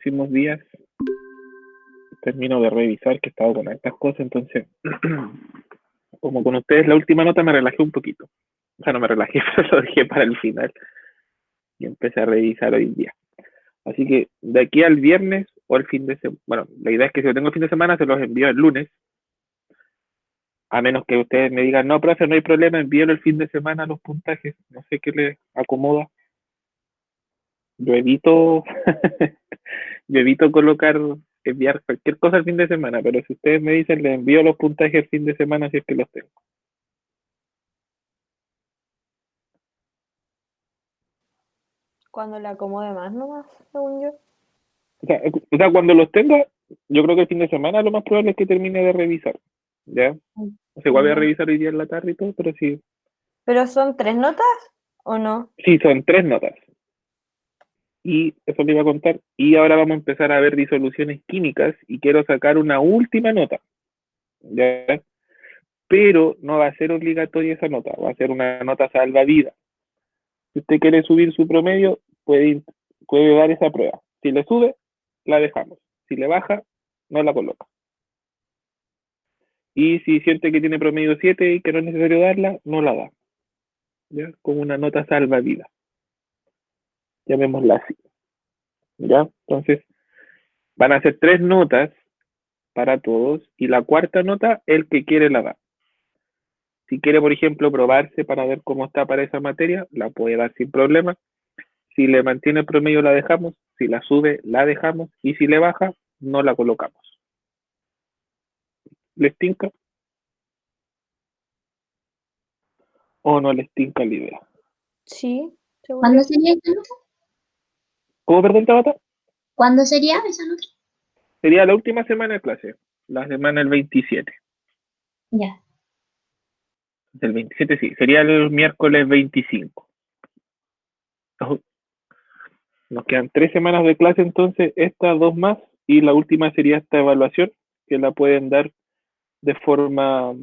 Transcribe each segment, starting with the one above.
próximos días termino de revisar, que he estado con estas cosas, entonces, como con ustedes la última nota me relajé un poquito. O sea, no me relajé, pero lo dejé para el final y empecé a revisar hoy día. Así que de aquí al viernes o al fin de semana, bueno, la idea es que si lo tengo el fin de semana se los envío el lunes, a menos que ustedes me digan, no, profe, no hay problema, envíelo el fin de semana los puntajes, no sé qué les acomoda. Yo evito, yo evito colocar, enviar cualquier cosa el fin de semana, pero si ustedes me dicen, les envío los puntajes el fin de semana si es que los tengo. Cuando le acomode más nomás, según yo. O sea, cuando los tenga, yo creo que el fin de semana lo más probable es que termine de revisar, ¿ya? O sea, igual voy a Ya. revisar hoy día en la tarde y todo, pero sí, ¿Pero son 3 notas o no? sí, son 3 notas. Y eso le iba a contar. Y ahora vamos a empezar a ver disoluciones químicas y quiero sacar una última nota, ¿ya? Pero no va a ser obligatoria esa nota, va a ser una nota salvavidas. Si usted quiere subir su promedio, puede dar esa prueba. Si le sube, la dejamos. Si le baja, no la coloca. Y si siente que tiene promedio 7 y que no es necesario darla, no la da. ¿Ya? Como una nota salvavidas. Llamémosla así. ¿Ya? Entonces, van a ser 3 notas para todos y la cuarta nota, el que quiere la da. Si quiere, por ejemplo, probarse para ver cómo está para esa materia, la puede dar sin problema. Si le mantiene el promedio, la dejamos. Si la sube, la dejamos. Y si le baja, no la colocamos. ¿Les tinca o no les tinca la idea? Sí, según ¿Cuándo yo. sería esa nota? ¿Cómo, perdón, Tabata? ¿Cuándo sería esa nota? Sería la última semana de clase, la semana del 27. Ya. Del 27 sí, sería el miércoles 25. Nos quedan 3 semanas de clase, entonces estas 2 más y la última sería esta evaluación que la pueden dar de forma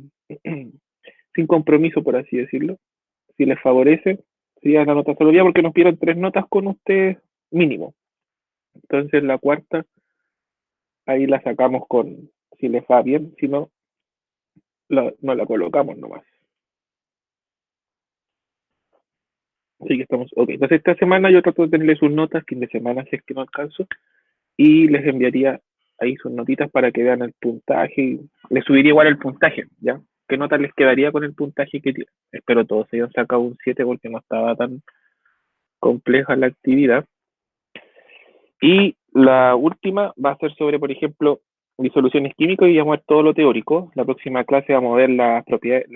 sin compromiso, por así decirlo. Si les favorece, sería la nota solo día porque nos pidieron 3 notas con ustedes mínimo. Entonces la cuarta, ahí la sacamos con, si les va bien, si no, no la colocamos nomás. Así que estamos, ok. Entonces esta semana yo trato de tenerles sus notas, fin de semana si es que no alcanzo, y les enviaría ahí sus notitas para que vean el puntaje. Les subiría igual el puntaje, ¿ya? ¿Qué nota les quedaría con el puntaje que tienen? Espero todos hayan sacado un 7 porque no estaba tan compleja la actividad. Y la última va a ser sobre, por ejemplo, disoluciones químicas y vamos a ver todo lo teórico. La próxima clase vamos a ver las propiedades,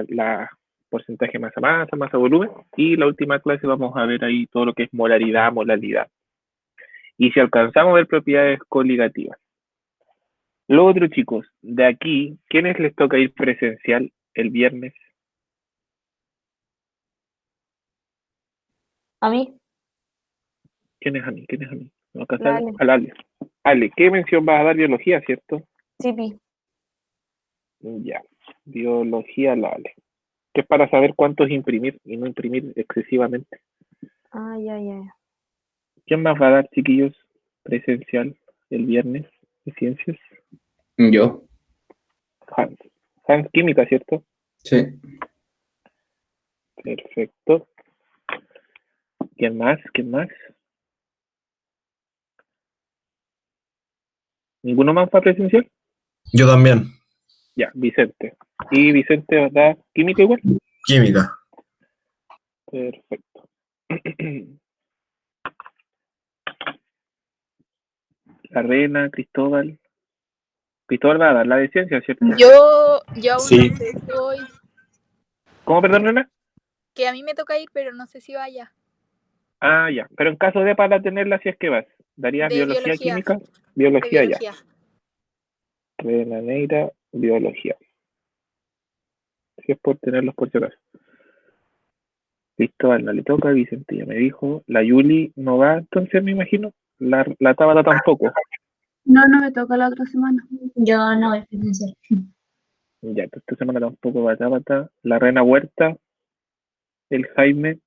la porcentaje masa, volumen. Y la última clase vamos a ver ahí todo lo que es molaridad, molalidad. Y si alcanzamos a ver propiedades coligativas. Lo otro, chicos, de aquí, ¿quiénes les toca ir presencial el viernes? A mí, ¿Quién es a mí? ¿Quién es a mí? No alcanza dale. al Ale. Ale, ¿qué mención vas a dar? Biología, ¿cierto? Sí, pi. Ya, biología, la Ale. Que es para saber cuántos imprimir y no imprimir excesivamente. Ah, ya, ya. ¿Quién más va a dar, chiquillos, presencial el viernes de ciencias? Yo, Hans. Hans, química, ¿cierto? sí. Perfecto. ¿Quién más? ¿Quién más? ¿Ninguno más va presencial? Yo también. Ya, Vicente. ¿Y Vicente va a dar química igual? Química. Perfecto. La Reina, Cristóbal. Cristóbal va a dar la de ciencia, ¿cierto? Yo aún Sí. no sé si voy, ¿Cómo, perdón, Reina? que a mí me toca ir, pero no sé si vaya. Ah, ya. Pero en caso de para tenerla, si es que vas, ¿darías De biología, biología, química? de Biología ya. biología. Reina Neira, biología. Si es por tenerlos por si acaso. Cristóbal no le toca, Vicente ya me dijo. La Yuli no va, entonces me imagino. La Tabata tampoco. No, no me toca la otra semana. Yo no voy presencial. Ya, entonces esta semana tampoco va Tabata. La Reina Huerta, el Jaime.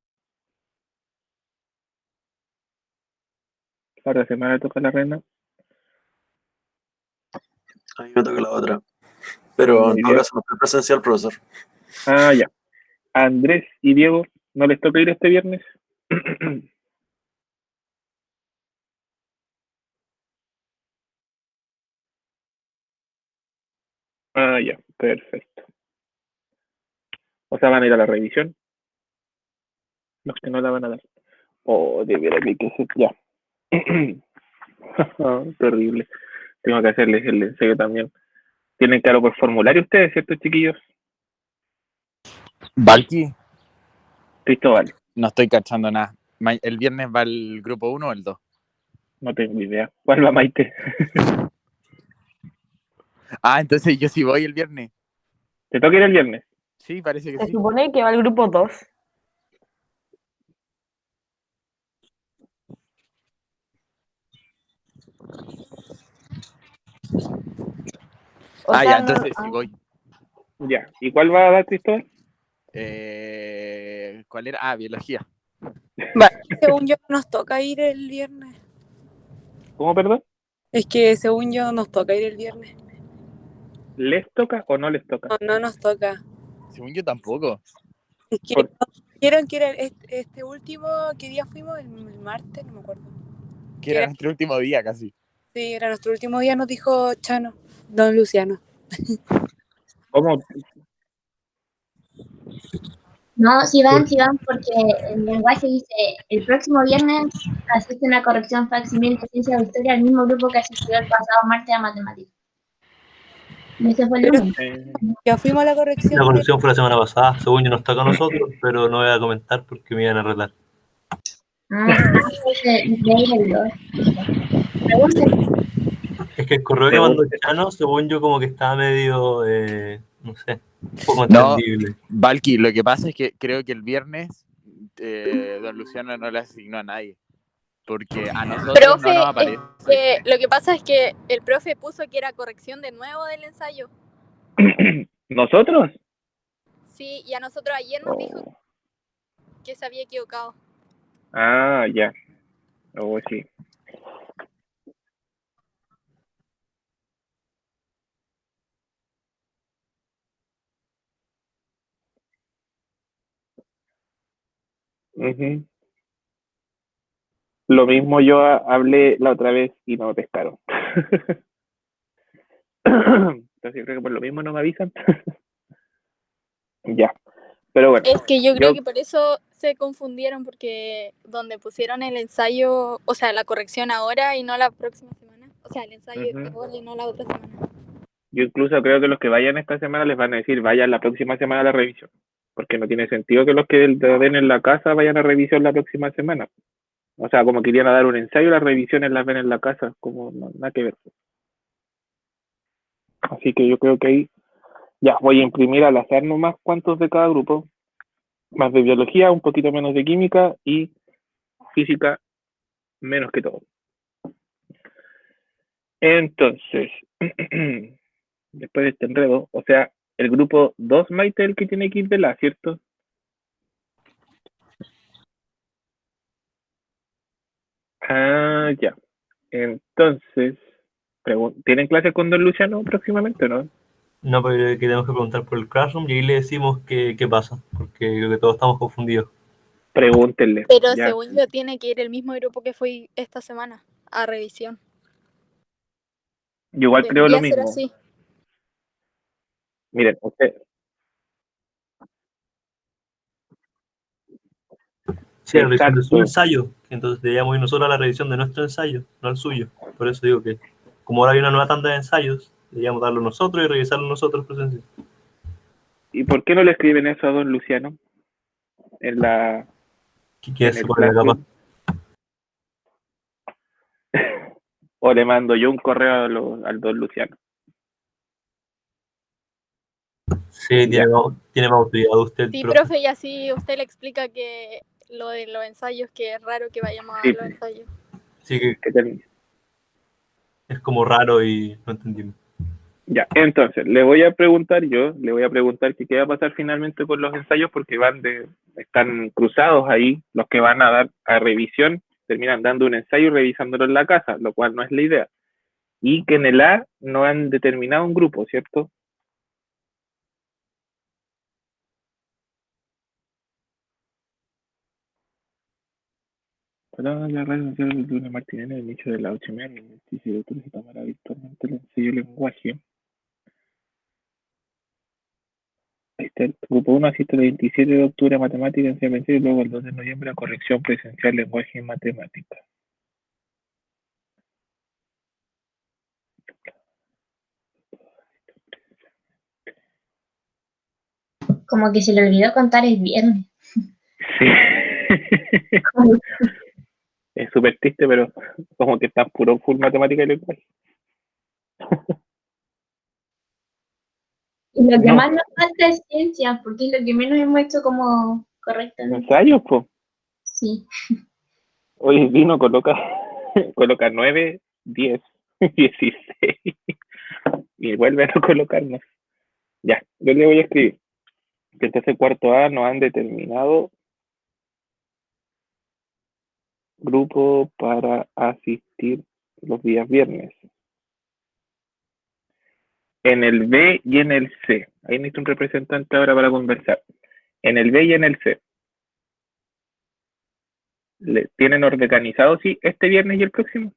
La otra semana toca la Rena. A mí me toca la otra. Pero Muy en todo bien. caso no estoy presencial, profesor. Ah, ya. Andrés y Diego, ¿no les toca ir este viernes? Ah, ya, perfecto. O sea, van a ir a la revisión, los que no la van a dar. Oh, de veras que hay que hacer, ya. Terrible. Tengo que hacerles el ensayo también. Tienen que algo por formulario ustedes, ¿cierto, chiquillos? Valky, Cristóbal, no estoy cachando nada. ¿El viernes va el grupo 1 o el 2? no tengo idea. ¿Cuál va, Maite? Ah, entonces yo sí voy el viernes. ¿Te toca ir el viernes? Sí, parece que Se sí. supone que va el grupo 2. O Ya, sea, no- entonces sí voy. Ya. ¿Y cuál va a dar, Cristóbal? ¿Cuál era? Ah, biología. Según yo nos toca ir el viernes. ¿Cómo, perdón? Es que según yo nos toca ir el viernes. ¿Les toca o no les toca? No nos toca. Según yo tampoco. Es que Por- nos dijeron que era este último, ¿qué día fuimos? El martes, no me acuerdo. Que era nuestro último día casi. Sí, era nuestro último día, nos dijo Chano, don Luciano. ¿Cómo? No, si van, porque el lenguaje dice, el próximo viernes asiste una corrección facsímil de ciencia de historia al mismo grupo que asistió el pasado martes a matemáticas. Y ese fue el Pero- lunes. Ya fuimos a la corrección. La corrección fue la semana pasada, según yo no está con nosotros, pero no voy a comentar porque me iban a arreglar. Es que el correo que mandó Chano, según yo, como que estaba medio, no sé, un poco No, entendible. Valky, lo que pasa es que creo que el viernes don Luciano no le asignó a nadie. Porque a nosotros Profe, no nos aparece. lo que pasa es que el profe puso que era corrección de nuevo del ensayo. ¿Nosotros? Sí, y a nosotros ayer nos dijo Oh. que se había equivocado. Ah, ya. Oh, sí. Ujú. Lo mismo yo hablé la otra vez y no me pescaron. Entonces yo creo que por lo mismo no me avisan. Ya. Pero bueno. Es que yo creo que por eso se confundieron, porque donde pusieron el ensayo, o sea, la corrección ahora y no la próxima semana. O sea, el ensayo ahora y no la otra semana. Yo incluso creo que los que vayan esta semana les van a decir, vayan la próxima semana a la revisión. Porque no tiene sentido que los que den en la casa vayan a revisión la próxima semana. O sea, como querían dar un ensayo, las revisiones las ven en la casa, como nada que ver. Así que yo creo que ahí ya voy a imprimir al azar nomás cuántos de cada grupo. Más de biología, un poquito menos de química y física menos que todo. Entonces, después de este enredo, o sea, el grupo 2, Maite, el que tiene que ir de la, ¿cierto? Ah, ya. Entonces, ¿tienen clases con don Luciano próximamente, no? No, pero que tenemos que preguntar por el Classroom y ahí le decimos qué pasa, porque creo que todos estamos confundidos. Pregúntenle. Pero ya. según yo tiene que ir el mismo grupo que fue esta semana a revisión. Yo igual creo lo Debería ser mismo. así. Miren, usted. Sí, la revisión de su Exacto. ensayo, entonces deberíamos ir nosotros a la revisión de nuestro ensayo, no al suyo. Por eso digo que, como ahora hay una nueva tanda de ensayos, deberíamos darlo nosotros y revisarlo nosotros presencial. ¿Y por qué no le escriben eso a don Luciano? En la... ¿Quién se pone la capa? O le mando yo un correo al don Luciano. Sí, tiene más autoridad usted. Sí, profe, y así usted le explica que lo de los ensayos, que es raro que vayamos a los ensayos. Sí, que es como raro y no entendimos. Ya, entonces, le voy a preguntar que qué va a pasar finalmente con los ensayos, porque están cruzados ahí, los que van a dar a revisión terminan dando un ensayo y revisándolo en la casa, lo cual no es la idea. Y que en el A no han determinado un grupo, ¿cierto? Para la red social de una Martínez, el inicio de la 8:30, el 26 de octubre se tomará virtualmente el ensayo de lenguaje. Ahí está, el grupo 1 asiste el 27 de octubre a matemática en CMC y luego el 2 de noviembre a corrección presencial lenguaje y matemática. Como que se le olvidó contar el viernes. Sí. Es súper triste, pero como que está puro full matemática y lenguaje. Y lo que No. más nos falta es ciencia, porque es lo que menos hemos hecho como correctamente. ¿Ensayos, po? Sí. Hoy vino, coloca 9, 10, 16 y vuelve a no colocarnos. Ya, yo le voy a escribir que entonces cuarto A no han determinado grupo para asistir los días viernes. En el B y en el C. Ahí necesito un representante ahora para conversar. En el B y en el C. ¿Tienen organizado, sí, este viernes y el próximo?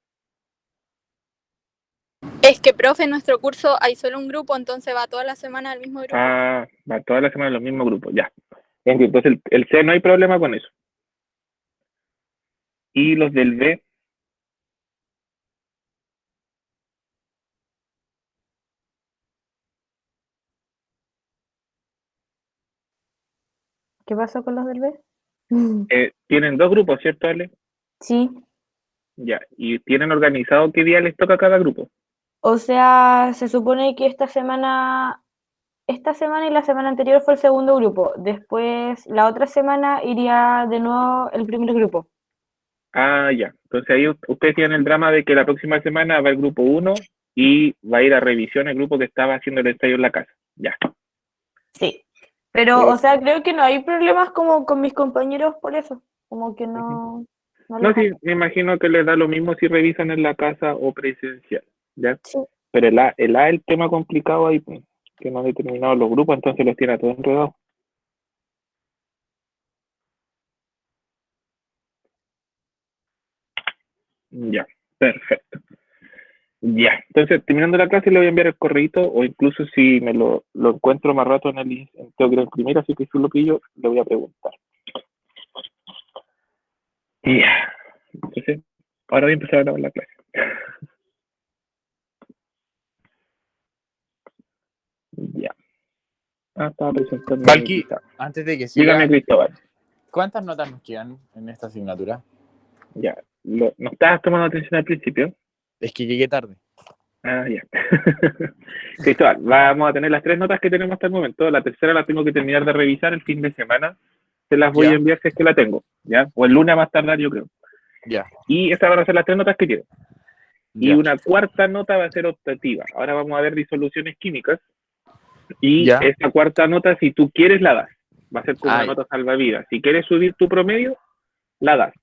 Es que, profe, en nuestro curso hay solo un grupo, entonces va toda la semana al mismo grupo. Ah, va toda la semana los mismos grupos, ya. Entonces el C no hay problema con eso. Y los del B. ¿Qué pasó con los del B? Tienen 2 grupos, ¿cierto, Ale? Sí. Ya. ¿Y tienen organizado qué día les toca a cada grupo? O sea, se supone que esta semana y la semana anterior fue el segundo grupo. Después, la otra semana iría de nuevo el primer grupo. Ah, ya. Entonces ahí ustedes tienen el drama de que la próxima semana va el grupo 1 y va a ir a revisión el grupo que estaba haciendo el ensayo en la casa. Ya. Sí. Pero, o sea, creo que no hay problemas como con mis compañeros por eso. Como que no. No, sí, me imagino que les da lo mismo si revisan en la casa o presencial, ¿ya? Sí. Pero el A es el tema complicado ahí, pues, que no han determinado los grupos, entonces los tiene a todos enredados. Ya, perfecto. Ya, entonces terminando la clase le voy a enviar el correíto, o incluso si me lo encuentro más rato en el tengo que ir a imprimir, así que si lo pillo, le voy a preguntar. Ya, entonces, ahora voy a empezar a grabar la clase. Ya. Estaba presentando. Valky, antes de que siga, dígame, Cristóbal. ¿Cuántas notas nos quedan en esta asignatura? Ya, ¿no estabas tomando atención al principio? Es que llegué tarde. Ah, ya. Cristóbal, vamos a tener las 3 notas que tenemos hasta el momento. La tercera la tengo que terminar de revisar el fin de semana. Se las voy a enviar si es que la tengo, ¿ya? O el lunes a más tardar, yo creo. Ya. Y estas van a ser las 3 notas que quiero. Y Ya. una cuarta nota va a ser optativa. Ahora vamos a ver disoluciones químicas. Y esa cuarta nota, si tú quieres, la das. Va a ser como una nota salvavidas. Si quieres subir tu promedio, la das.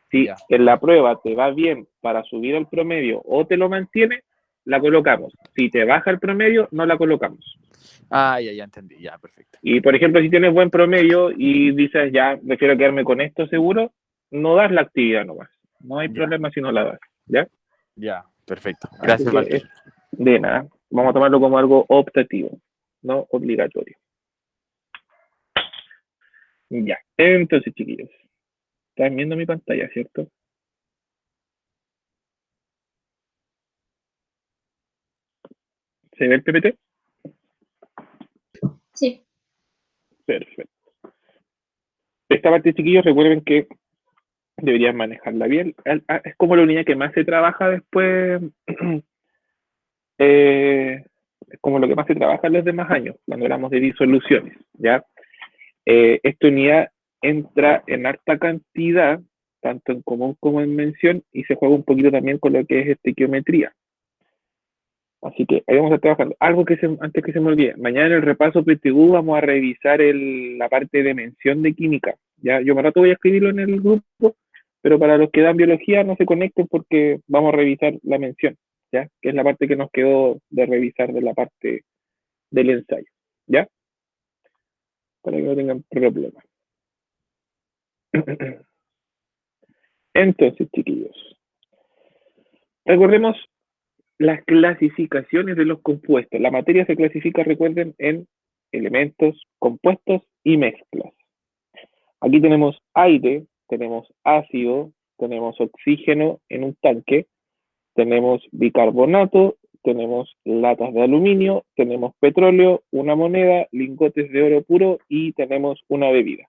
Si en la prueba te va bien para subir el promedio o te lo mantiene, la colocamos. Si te baja el promedio, no la colocamos. Ah, ya entendí. Ya, perfecto. Y, por ejemplo, si tienes buen promedio y dices, ya, prefiero quedarme con esto seguro, no das la actividad nomás. No hay problema si no la das, ¿ya? Ya, perfecto. Gracias, Valky. De nada. Vamos a tomarlo como algo optativo, no obligatorio. Ya. Entonces, chiquillos, están viendo mi pantalla, ¿cierto? ¿Se ve el PPT? Sí. Perfecto. Esta parte, chiquillos, recuerden que deberían manejarla bien. Es como la unidad que más se trabaja después. Es como lo que más se trabaja en los demás años, cuando hablamos de disoluciones, ¿ya? Esta unidad entra en harta cantidad, tanto en común como en mención, y se juega un poquito también con lo que es estequiometría. Así que ahí vamos a estar trabajando. Algo que antes que se me olvide, mañana en el repaso PTU vamos a revisar la parte de mención de química. ¿Ya? Yo más rato voy a escribirlo en el grupo, pero para los que dan biología no se conecten porque vamos a revisar la mención, ¿ya? Que es la parte que nos quedó de revisar de la parte del ensayo, ¿ya? Para que no tengan problemas. Entonces, chiquillos, recordemos las clasificaciones de los compuestos. La materia se clasifica, recuerden, en elementos, compuestos y mezclas. Aquí tenemos aire, tenemos ácido, tenemos oxígeno en un tanque, tenemos bicarbonato, tenemos latas de aluminio, tenemos petróleo, una moneda, lingotes de oro puro y tenemos una bebida.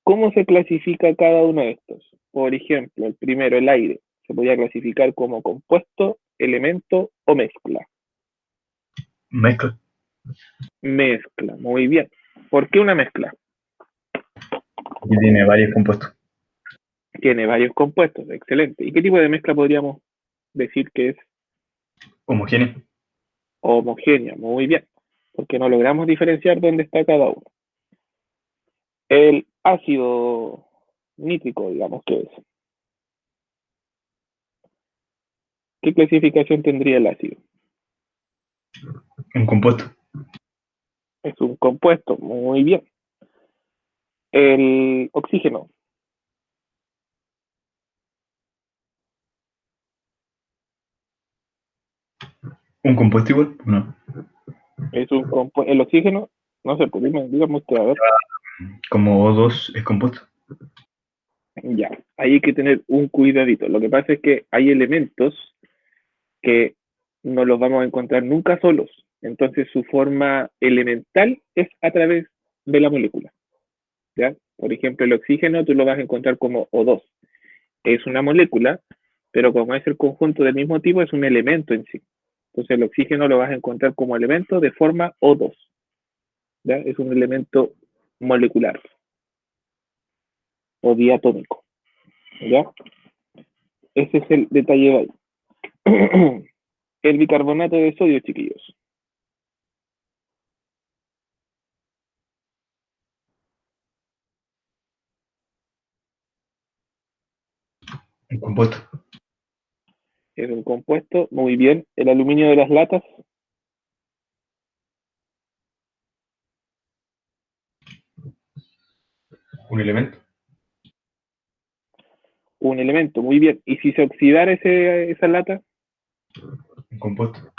¿Cómo se clasifica cada uno de estos? Por ejemplo, el primero, el aire, se podría clasificar como compuesto, elemento o mezcla. Mezcla. Mezcla, muy bien. ¿Por qué una mezcla? Y tiene varios compuestos. Tiene varios compuestos, excelente. ¿Y qué tipo de mezcla podríamos decir que es? Homogénea. Homogénea, muy bien. Porque no logramos diferenciar dónde está cada uno. El ácido nítrico, digamos que es. ¿Qué clasificación tendría el ácido? Un compuesto. Es un compuesto, muy bien. El oxígeno. ¿Un compuesto igual? No. Es un compuesto. El oxígeno, no sé, pues dígame usted, a ver. Como O2 es compuesto. Ya, ahí hay que tener un cuidadito. Lo que pasa es que hay elementos que no los vamos a encontrar nunca solos. Entonces su forma elemental es a través de la molécula. ¿Ya? Por ejemplo, el oxígeno tú lo vas a encontrar como O2. Es una molécula, pero como es el conjunto del mismo tipo, es un elemento en sí. Entonces el oxígeno lo vas a encontrar como elemento de forma O2. ¿Ya? Es un elemento molecular o diatómico. ¿Ya? Ese es el detalle de ahí. El bicarbonato de sodio, chiquillos. Un compuesto. Es un compuesto, muy bien. El aluminio de las latas. Un elemento. Un elemento, muy bien. ¿Y si se oxidara esa lata? Un compuesto.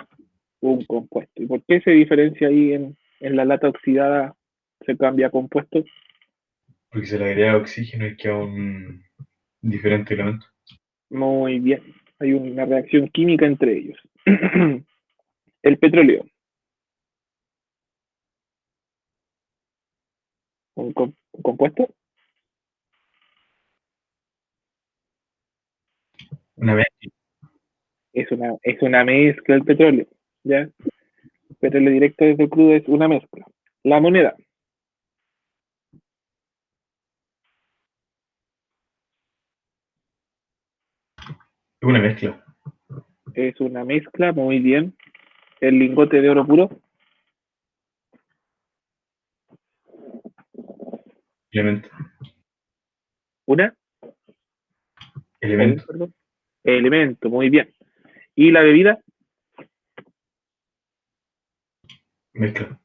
Un compuesto. ¿Y por qué se diferencia ahí en la lata oxidada? Se cambia a compuesto. Porque se le agrega oxígeno y queda un diferente elemento. Muy bien. Hay una reacción química entre ellos. El petróleo. ¿Un compuesto? Una mezcla. Es una mezcla el petróleo. ¿Ya? El petróleo directo desde el crudo es una mezcla. La moneda. Una mezcla. Es una mezcla, muy bien. El lingote de oro puro. Elemento. ¿Una? Elemento. Perdón. Elemento, muy bien. ¿Y la bebida? Mezcla.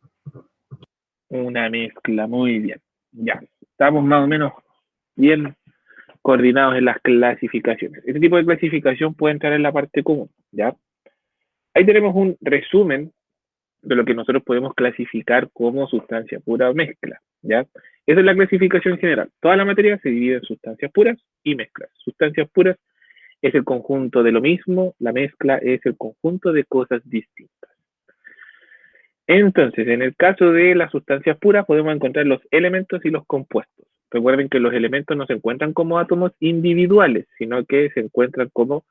Una mezcla, muy bien. Ya, estamos más o menos bien coordinados en las clasificaciones. Este tipo de clasificación puede entrar en la parte común, ¿ya? Ahí tenemos un resumen de lo que nosotros podemos clasificar como sustancia pura o mezcla, ¿ya? Esa es la clasificación general. Toda la materia se divide en sustancias puras y mezclas. Sustancias puras es el conjunto de lo mismo, la mezcla es el conjunto de cosas distintas. Entonces, en el caso de las sustancias puras, podemos encontrar los elementos y los compuestos. Recuerden que los elementos no se encuentran como átomos individuales, sino que se encuentran como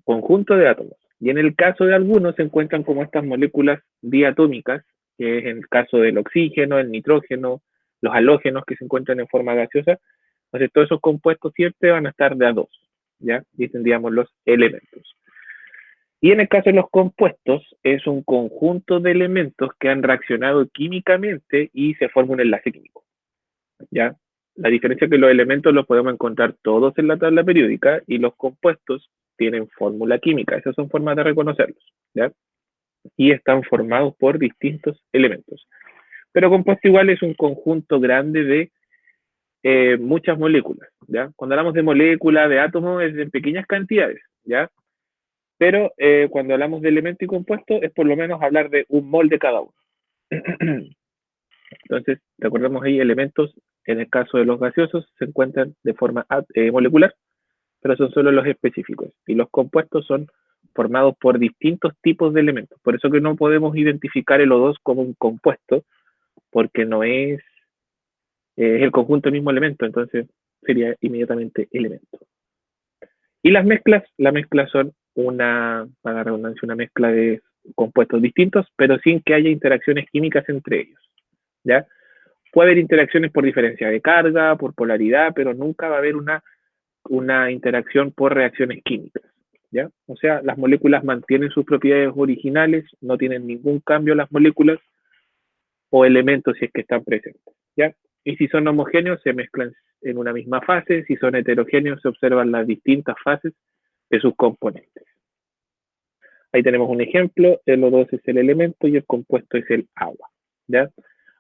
conjunto de átomos. Y en el caso de algunos se encuentran como estas moléculas diatómicas, que es en el caso del oxígeno, el nitrógeno, los halógenos que se encuentran en forma gaseosa. Entonces, todos esos compuestos siempre van a estar de a dos, ¿ya? Y tendríamos los elementos. Y en el caso de los compuestos, es un conjunto de elementos que han reaccionado químicamente y se forma un enlace químico, ¿ya? La diferencia es que los elementos los podemos encontrar todos en la tabla periódica y los compuestos tienen fórmula química. Esas son formas de reconocerlos, ¿ya? Y están formados por distintos elementos. Pero compuesto igual es un conjunto grande de muchas moléculas, ¿ya? Cuando hablamos de moléculas, de átomos, es en pequeñas cantidades, ¿ya? Pero cuando hablamos de elemento y compuesto, es por lo menos hablar de un mol de cada uno. Entonces, recordemos ahí, elementos, en el caso de los gaseosos, se encuentran de forma molecular, pero son solo los específicos. Y los compuestos son formados por distintos tipos de elementos. Por eso que no podemos identificar el O2 como un compuesto, porque no es el conjunto del mismo elemento, entonces sería inmediatamente elemento. Y las mezclas son para la redundancia, una mezcla de compuestos distintos, pero sin que haya interacciones químicas entre ellos, ¿ya? Puede haber interacciones por diferencia de carga, por polaridad, pero nunca va a haber una interacción por reacciones químicas, ¿ya? O sea, las moléculas mantienen sus propiedades originales, no tienen ningún cambio las moléculas o elementos si es que están presentes, ¿ya? Y si son homogéneos, se mezclan en una misma fase. Si son heterogéneos, se observan las distintas fases de sus componentes. Ahí tenemos un ejemplo. El O2 es el elemento y el compuesto es el agua, ¿ya?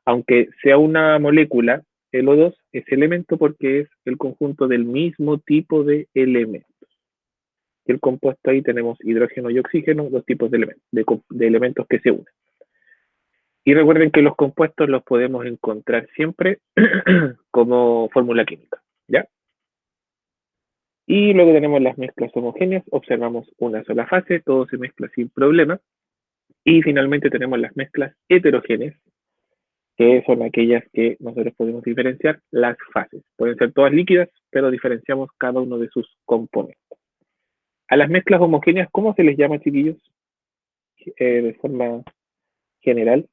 Aunque sea una molécula, el O2 es elemento porque es el conjunto del mismo tipo de elementos. Y el compuesto, ahí tenemos hidrógeno y oxígeno, dos tipos de elementos que se unen. Y recuerden que los compuestos los podemos encontrar siempre como fórmula química, ¿ya? Y luego tenemos las mezclas homogéneas, observamos una sola fase, todo se mezcla sin problema. Y finalmente tenemos las mezclas heterogéneas, que son aquellas que nosotros podemos diferenciar las fases. Pueden ser todas líquidas, pero diferenciamos cada uno de sus componentes. A las mezclas homogéneas, ¿cómo se les llama, chiquillos? De forma general.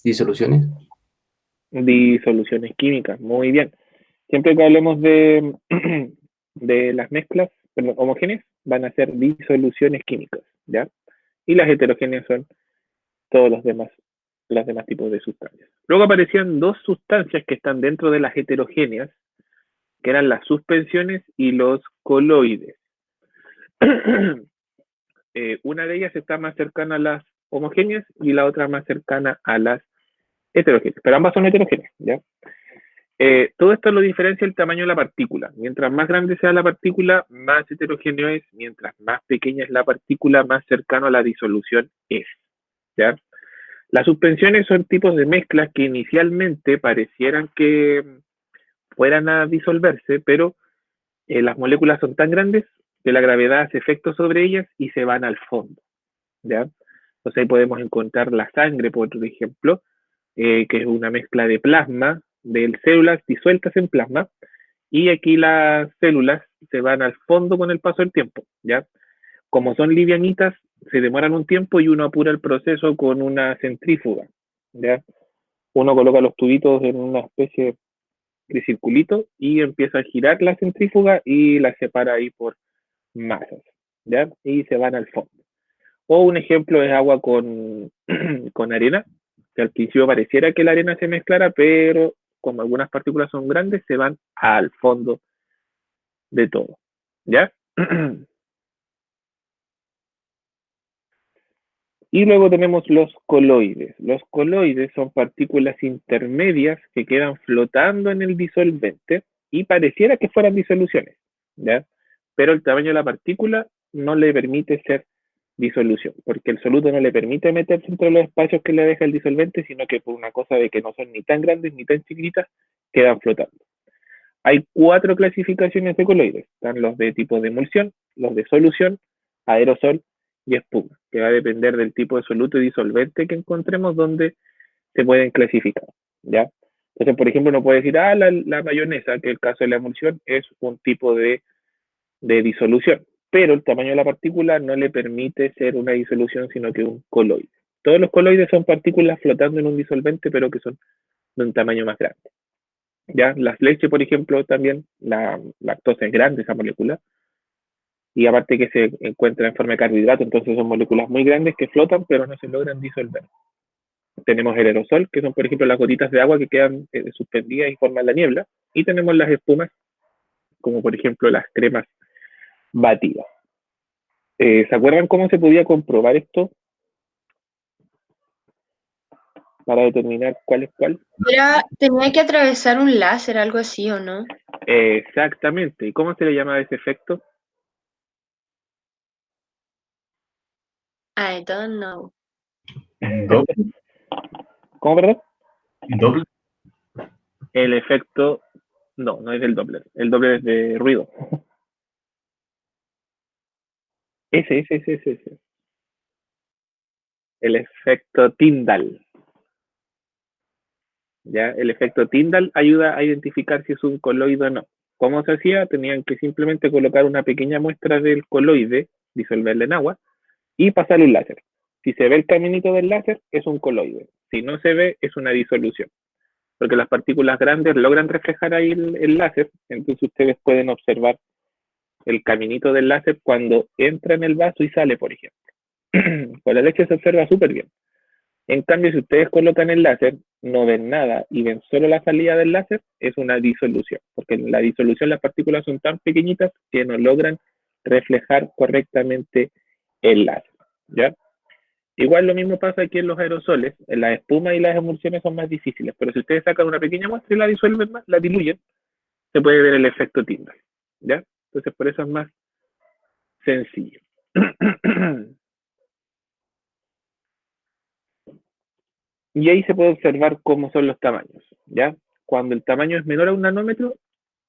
¿Disoluciones? Disoluciones químicas, muy bien. Siempre que hablemos de las mezclas homogéneas, van a ser disoluciones químicas, ¿ya? Y las heterogéneas son todos los demás tipos de sustancias. Luego aparecían dos sustancias que están dentro de las heterogéneas, que eran las suspensiones y los coloides. Una de ellas está más cercana a las homogéneas y la otra más cercana a las heterogéneas, pero ambas son heterogéneas, ¿ya? Todo esto lo diferencia el tamaño de la partícula. Mientras más grande sea la partícula, más heterogéneo es. Mientras más pequeña es la partícula, más cercano a la disolución es, ¿ya? Las suspensiones son tipos de mezclas que inicialmente parecieran que fueran a disolverse, pero las moléculas son tan grandes que la gravedad hace efecto sobre ellas y se van al fondo, ¿ya? Entonces ahí podemos encontrar la sangre, por ejemplo, que es una mezcla de plasma, de células disueltas en plasma, y aquí las células se van al fondo con el paso del tiempo, ¿ya? Como son livianitas, se demoran un tiempo y uno apura el proceso con una centrífuga, ¿ya? Uno coloca los tubitos en una especie de circulito y empieza a girar la centrífuga y la separa ahí por masas, ¿ya? Y se van al fondo. O un ejemplo es agua con arena, que al principio pareciera que la arena se mezclara, pero como algunas partículas son grandes, se van al fondo de todo, ¿ya? Y luego tenemos los coloides. Los coloides son partículas intermedias que quedan flotando en el disolvente y pareciera que fueran disoluciones, ¿ya? Pero el tamaño de la partícula no le permite ser disolución, porque el soluto no le permite meterse entre los espacios que le deja el disolvente, sino que por una cosa de que no son ni tan grandes ni tan chiquititas, quedan flotando. Hay 4 clasificaciones de coloides. Están los de tipo de emulsión, los de solución, aerosol y espuma, que va a depender del tipo de soluto y disolvente que encontremos donde se pueden clasificar, ¿ya? Entonces, por ejemplo, uno puede decir, la mayonesa, que el caso de la emulsión es un tipo de disolución, pero el tamaño de la partícula no le permite ser una disolución, sino que un coloide. Todos los coloides son partículas flotando en un disolvente, pero que son de un tamaño más grande. ¿Ya? Las leches, por ejemplo, también, la lactosa es grande, esa molécula, y aparte que se encuentra en forma de carbohidrato, entonces son moléculas muy grandes que flotan pero no se logran disolver. Tenemos el aerosol, que son por ejemplo las gotitas de agua que quedan suspendidas y forman la niebla, y tenemos las espumas, como por ejemplo las cremas batidas. ¿Se acuerdan cómo se podía comprobar esto? Para determinar cuál es cuál. Tenía que atravesar un láser, algo así, ¿o no? Exactamente. ¿Y cómo se le llama ese efecto? I don't know. ¿Cómo, perdón? ¿Doppler? El efecto... No, no es del Doppler. El Doppler es de ruido. Ese. El efecto Tyndall. ¿Ya? El efecto Tyndall ayuda a identificar si es un coloide o no. ¿Cómo se hacía? Tenían que simplemente colocar una pequeña muestra del coloide, disolverla en agua, y pasar un láser. Si se ve el caminito del láser, es un coloide. Si no se ve, es una disolución. Porque las partículas grandes logran reflejar ahí el láser, entonces ustedes pueden observar el caminito del láser cuando entra en el vaso y sale, por ejemplo. Con la leche se observa súper bien. En cambio, si ustedes colocan el láser, no ven nada y ven solo la salida del láser, es una disolución. Porque en la disolución las partículas son tan pequeñitas que no logran reflejar correctamente el láser. ¿Ya? Igual lo mismo pasa aquí en los aerosoles. En las espumas y las emulsiones son más difíciles, pero si ustedes sacan una pequeña muestra y la disuelven más, la diluyen, se puede ver el efecto Tyndall. ¿Ya? Entonces por eso es más sencillo. Y ahí se puede observar cómo son los tamaños, ¿ya? Cuando el tamaño es menor a 1 nanómetro,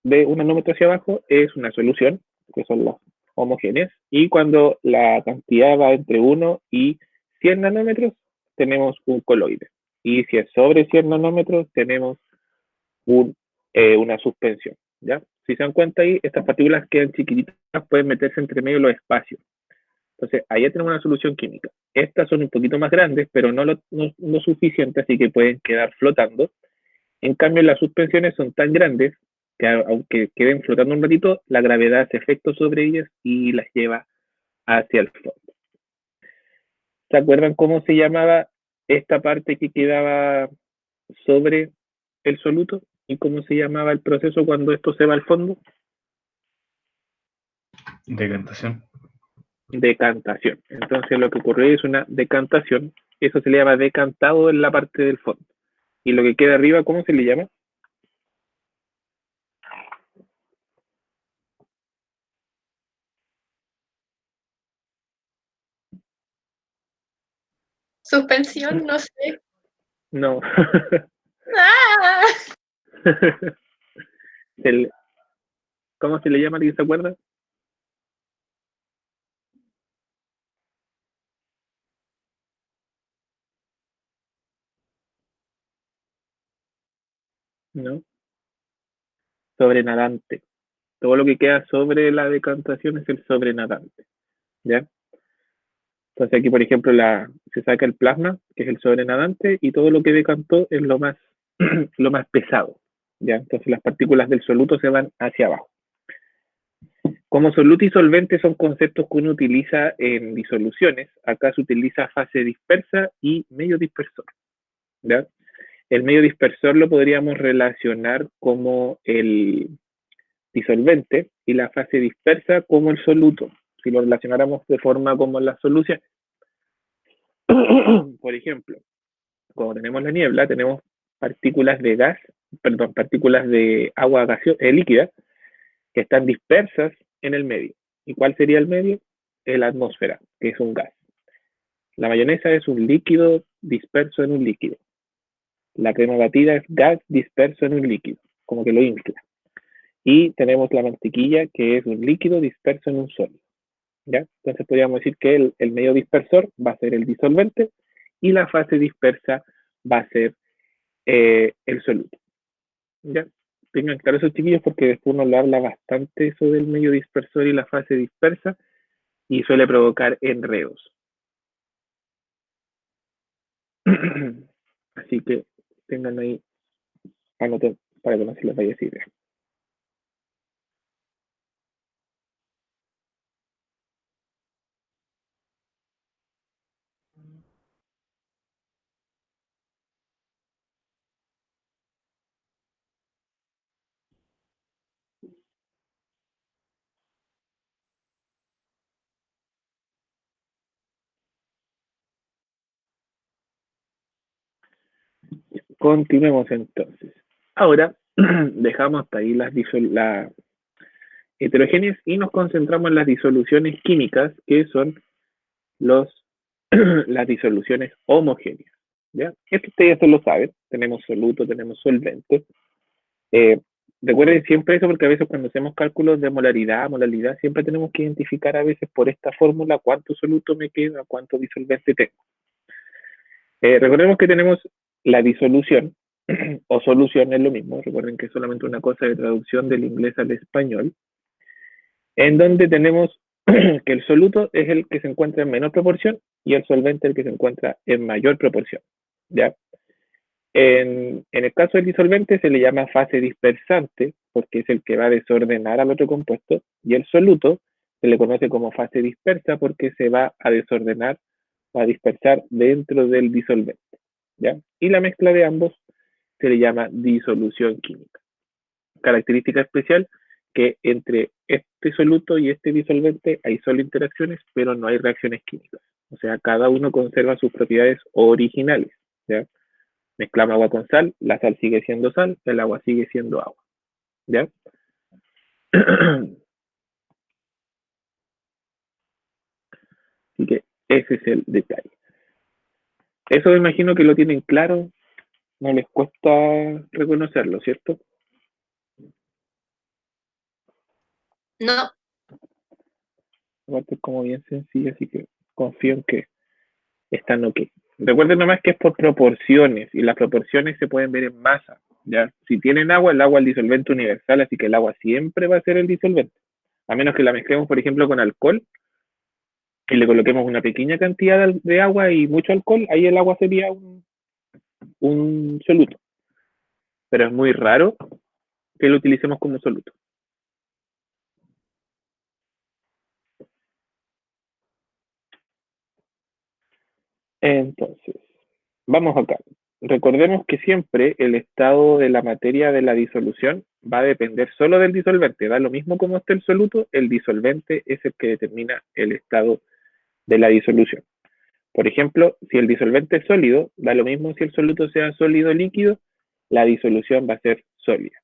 de 1 nanómetro hacia abajo, es una solución, que son las homogéneas, y cuando la cantidad va entre 1 y 100 nanómetros, tenemos un coloide. Y si es sobre 100 nanómetros, tenemos una suspensión, ¿ya? Si se dan cuenta ahí, estas partículas quedan chiquititas, pueden meterse entre medio de los espacios. Entonces, ahí ya tenemos una solución química. Estas son un poquito más grandes, pero no lo suficiente, así que pueden quedar flotando. En cambio, las suspensiones son tan grandes que aunque queden flotando un ratito, la gravedad hace efecto sobre ellas y las lleva hacia el fondo. ¿Se acuerdan cómo se llamaba esta parte que quedaba sobre el soluto? ¿Y cómo se llamaba el proceso cuando esto se va al fondo? Decantación. Decantación. Entonces lo que ocurre es una decantación. Eso se le llama decantado en la parte del fondo. Y lo que queda arriba, ¿cómo se le llama? Suspensión, no sé. No. ¡Ah! ¿Cómo se le llama? ¿Alguien se acuerda? No. Sobrenadante. Todo lo que queda sobre la decantación es el sobrenadante. ¿Ya? Entonces aquí, por ejemplo, se saca el plasma, que es el sobrenadante, y todo lo que decantó es lo más, lo más pesado. ¿Ya? Entonces las partículas del soluto se van hacia abajo. Como soluto y solvente son conceptos que uno utiliza en disoluciones. Acá se utiliza fase dispersa y medio dispersor. ¿Ya? El medio dispersor lo podríamos relacionar como el disolvente y la fase dispersa como el soluto, si lo relacionáramos de forma como las soluciones. Por ejemplo, cuando tenemos la niebla, tenemos partículas de gas, perdón, partículas de agua líquida que están dispersas en el medio. ¿Y cuál sería el medio? La atmósfera, que es un gas. La mayonesa es un líquido disperso en un líquido. La crema batida es gas disperso en un líquido, como que lo infla. Y tenemos la mantequilla, que es un líquido disperso en un sólido. ¿Ya? Entonces podríamos decir que el medio dispersor va a ser el disolvente y la fase dispersa va a ser el soluto. ¿Ya? Tengan claro esos chiquillos porque después uno le habla bastante eso del medio dispersor y la fase dispersa y suele provocar enredos. Así que tengan ahí, anoten para que no se les vaya a decir. continuemos entonces. Ahora dejamos hasta ahí la heterogéneas y nos concentramos en las disoluciones químicas, que son las disoluciones homogéneas. ¿Ya? Esto ustedes ya lo saben, tenemos soluto, tenemos solvente. Recuerden siempre eso, porque a veces cuando hacemos cálculos de molaridad, siempre tenemos que identificar a veces por esta fórmula cuánto soluto me queda, cuánto disolvente tengo. Recordemos que tenemos la disolución, o solución es lo mismo, recuerden que es solamente una cosa de traducción del inglés al español, en donde tenemos que el soluto es el que se encuentra en menor proporción y el solvente el que se encuentra en mayor proporción, ¿ya? En el caso del disolvente se le llama fase dispersante, porque es el que va a desordenar al otro compuesto, y el soluto se le conoce como fase dispersa porque se va a desordenar o a dispersar dentro del disolvente, ¿ya? Y la mezcla de ambos se le llama disolución química. Característica especial, que entre este soluto y este disolvente hay solo interacciones, pero no hay reacciones químicas. O sea, cada uno conserva sus propiedades originales, ¿ya? Mezclamos agua con sal, la sal sigue siendo sal, el agua sigue siendo agua, ¿ya? Así que ese es el detalle. Eso me imagino que lo tienen claro, no les cuesta reconocerlo, ¿cierto? No. Aparte es como bien sencillo, así que confío en que están ok. Recuerden nomás que es por proporciones, y las proporciones se pueden ver en masa, ¿ya? Si tienen agua, el agua es el disolvente universal, así que el agua siempre va a ser el disolvente. A menos que la mezclemos, por ejemplo, con alcohol, y le coloquemos una pequeña cantidad de agua y mucho alcohol, ahí el agua sería un soluto. Pero es muy raro que lo utilicemos como soluto. Entonces, vamos acá. Recordemos que siempre el estado de la materia de la disolución va a depender solo del disolvente. Da lo mismo como esté el soluto, el disolvente es el que determina el estado de la disolución. Por ejemplo, si el disolvente es sólido, da lo mismo si el soluto sea sólido o líquido, la disolución va a ser sólida.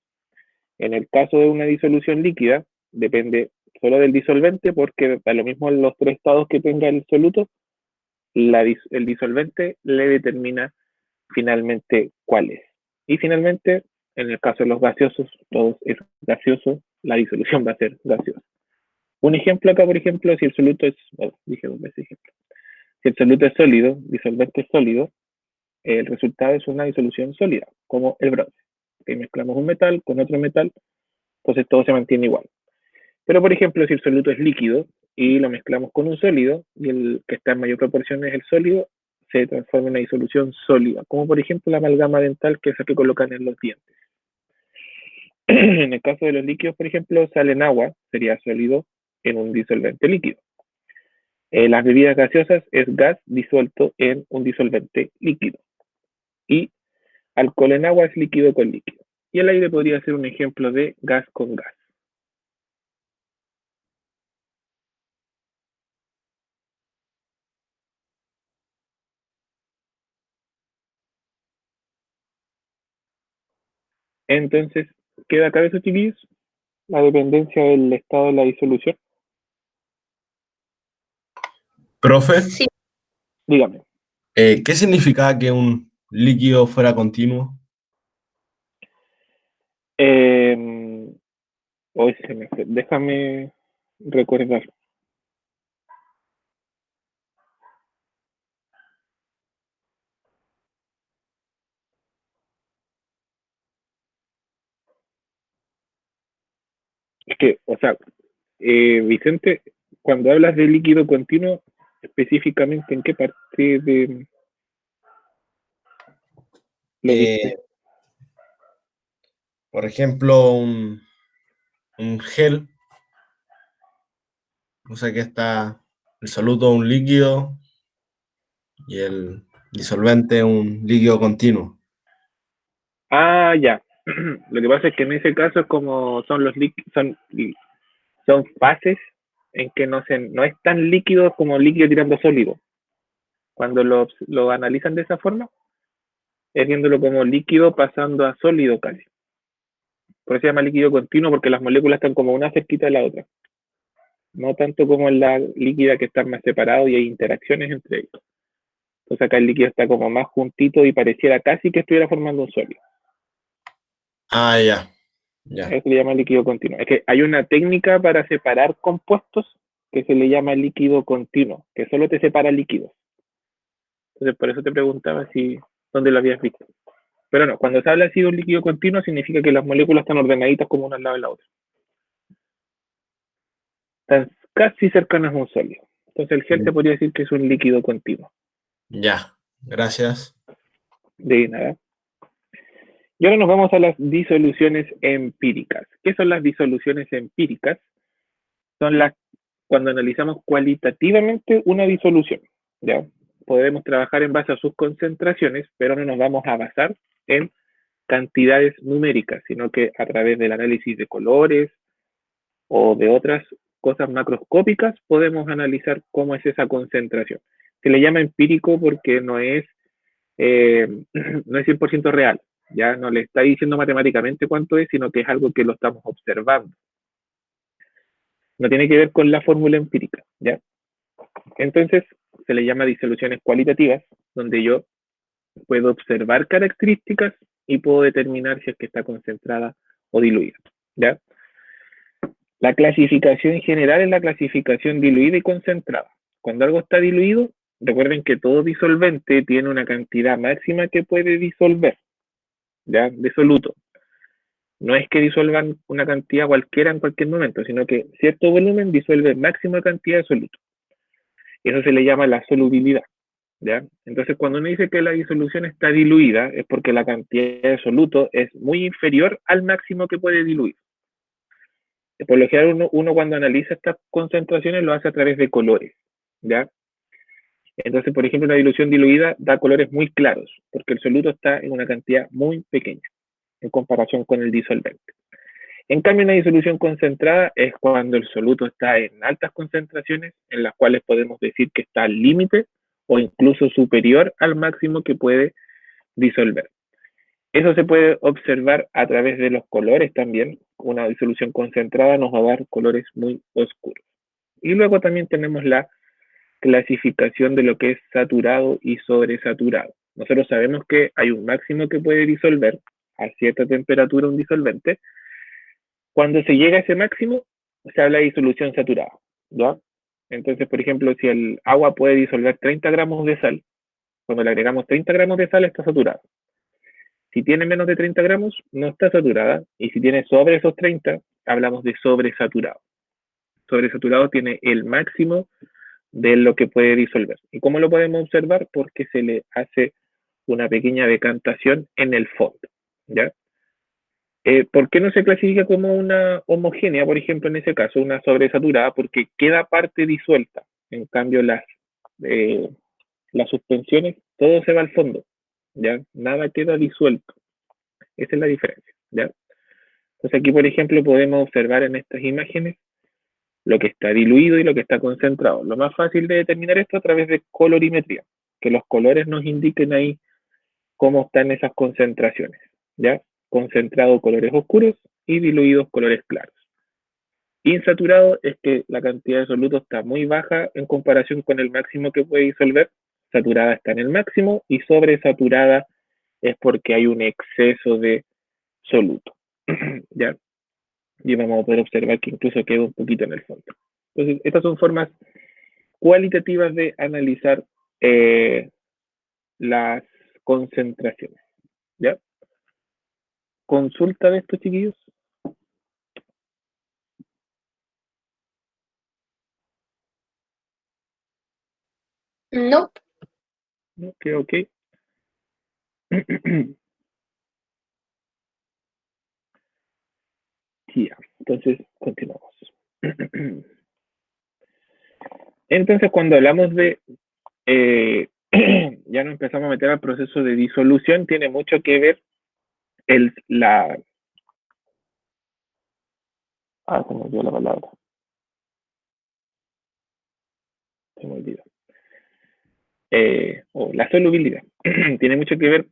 En el caso de una disolución líquida, depende solo del disolvente, porque da lo mismo en los tres estados que tenga el soluto, el disolvente le determina finalmente cuál es. Y finalmente, en el caso de los gaseosos, todo es gaseoso, la disolución va a ser gaseosa. Un ejemplo acá, por ejemplo, si el soluto es, dije dos veces ejemplo. Si el soluto es sólido, disolvente es sólido, el resultado es una disolución sólida, como el bronce. Que mezclamos un metal con otro metal, entonces todo se mantiene igual. Pero, por ejemplo, si el soluto es líquido y lo mezclamos con un sólido, y el que está en mayor proporción es el sólido, se transforma en una disolución sólida, como por ejemplo la amalgama dental, que es la que colocan en los dientes. En el caso de los líquidos, por ejemplo, sal en agua, sería sólido en un disolvente líquido. Las bebidas gaseosas es gas disuelto en un disolvente líquido. Y alcohol en agua es líquido con líquido. Y el aire podría ser un ejemplo de gas con gas. Entonces, ¿queda acá eso, chiquillos? La dependencia del estado de la disolución. Profe, Sí. Dígame. ¿Qué significaba que un líquido fuera continuo? Déjame recordar. Es que, o sea, Vicente, cuando hablas de líquido continuo, específicamente, ¿en qué parte de lo viste? Por ejemplo, un gel, o sea que está el soluto un líquido y el disolvente un líquido continuo. Ah, ya. Lo que pasa es que en ese caso es como son los son fases en que no es tan líquido como líquido tirando sólido. Cuando lo analizan de esa forma, es viéndolo como líquido pasando a sólido casi. Por eso se llama líquido continuo, porque las moléculas están como una cerquita de la otra. No tanto como en la líquida, que están más separados y hay interacciones entre ellos. Entonces acá el líquido está como más juntito y pareciera casi que estuviera formando un sólido. Ah, ya. Ya. Eso se llama líquido continuo. Es que hay una técnica para separar compuestos que se le llama líquido continuo, que solo te separa líquidos. Entonces por eso te preguntaba si dónde lo habías visto. Pero no, cuando se habla así de un líquido continuo significa que las moléculas están ordenaditas como una al lado de la otra. Están casi cercanas a un sólido. Entonces el gel se podría decir que es un líquido continuo. Ya, gracias. De nada. Y ahora nos vamos a las disoluciones empíricas. ¿Qué son las disoluciones empíricas? Son las cuando analizamos cualitativamente una disolución. ¿Ya? Podemos trabajar en base a sus concentraciones, pero no nos vamos a basar en cantidades numéricas, sino que a través del análisis de colores o de otras cosas macroscópicas podemos analizar cómo es esa concentración. Se le llama empírico porque no es 100% real, ya no le está diciendo matemáticamente cuánto es, sino que es algo que lo estamos observando. No tiene que ver con la fórmula empírica, ¿ya? Entonces, se le llama disoluciones cualitativas, donde yo puedo observar características y puedo determinar si es que está concentrada o diluida, ¿ya? La clasificación general es la clasificación diluida y concentrada. Cuando algo está diluido, recuerden que todo disolvente tiene una cantidad máxima que puede disolver, ¿ya? De soluto. No es que disuelvan una cantidad cualquiera en cualquier momento, sino que cierto volumen disuelve máxima cantidad de soluto. Eso se le llama la solubilidad, ¿ya? Entonces, cuando uno dice que la disolución está diluida, es porque la cantidad de soluto es muy inferior al máximo que puede diluir. Por lo general, uno cuando analiza estas concentraciones lo hace a través de colores, ¿ya? Entonces, por ejemplo, una dilución diluida da colores muy claros, porque el soluto está en una cantidad muy pequeña en comparación con el disolvente. En cambio, una disolución concentrada es cuando el soluto está en altas concentraciones, en las cuales podemos decir que está al límite o incluso superior al máximo que puede disolver. Eso se puede observar a través de los colores también. Una disolución concentrada nos va a dar colores muy oscuros. Y luego también tenemos la clasificación de lo que es saturado y sobresaturado. Nosotros sabemos que hay un máximo que puede disolver a cierta temperatura un disolvente. Cuando se llega a ese máximo, se habla de disolución saturada, ¿ya? Entonces, por ejemplo, si el agua puede disolver 30 gramos de sal, cuando le agregamos 30 gramos de sal está saturada. Si tiene menos de 30 gramos, no está saturada. Y si tiene sobre esos 30, hablamos de sobresaturado. Sobresaturado tiene el máximo de lo que puede disolver. ¿Y cómo lo podemos observar? Porque se le hace una pequeña decantación en el fondo, ¿ya? ¿Por qué no se clasifica como una homogénea, por ejemplo, en ese caso, una sobresaturada? Porque queda parte disuelta. En cambio, las suspensiones, todo se va al fondo, ¿ya? Nada queda disuelto. Esa es la diferencia, ¿ya? Entonces aquí, por ejemplo, podemos observar en estas imágenes lo que está diluido y lo que está concentrado. Lo más fácil de determinar esto a través de colorimetría, que los colores nos indiquen ahí cómo están esas concentraciones, ¿ya? Concentrado colores oscuros y diluidos colores claros. Insaturado es que la cantidad de soluto está muy baja en comparación con el máximo que puede disolver. Saturada está en el máximo y sobresaturada es porque hay un exceso de soluto, ¿ya? Y vamos a poder observar que incluso queda un poquito en el fondo. Entonces, estas son formas cualitativas de analizar las concentraciones, ¿ya? ¿Consulta de estos chiquillos? No. Ok. Ya, entonces continuamos. Entonces, cuando hablamos de ya nos empezamos a meter al proceso de disolución, tiene mucho que ver se me olvidó la palabra. Se me olvidó. La solubilidad. Tiene mucho que ver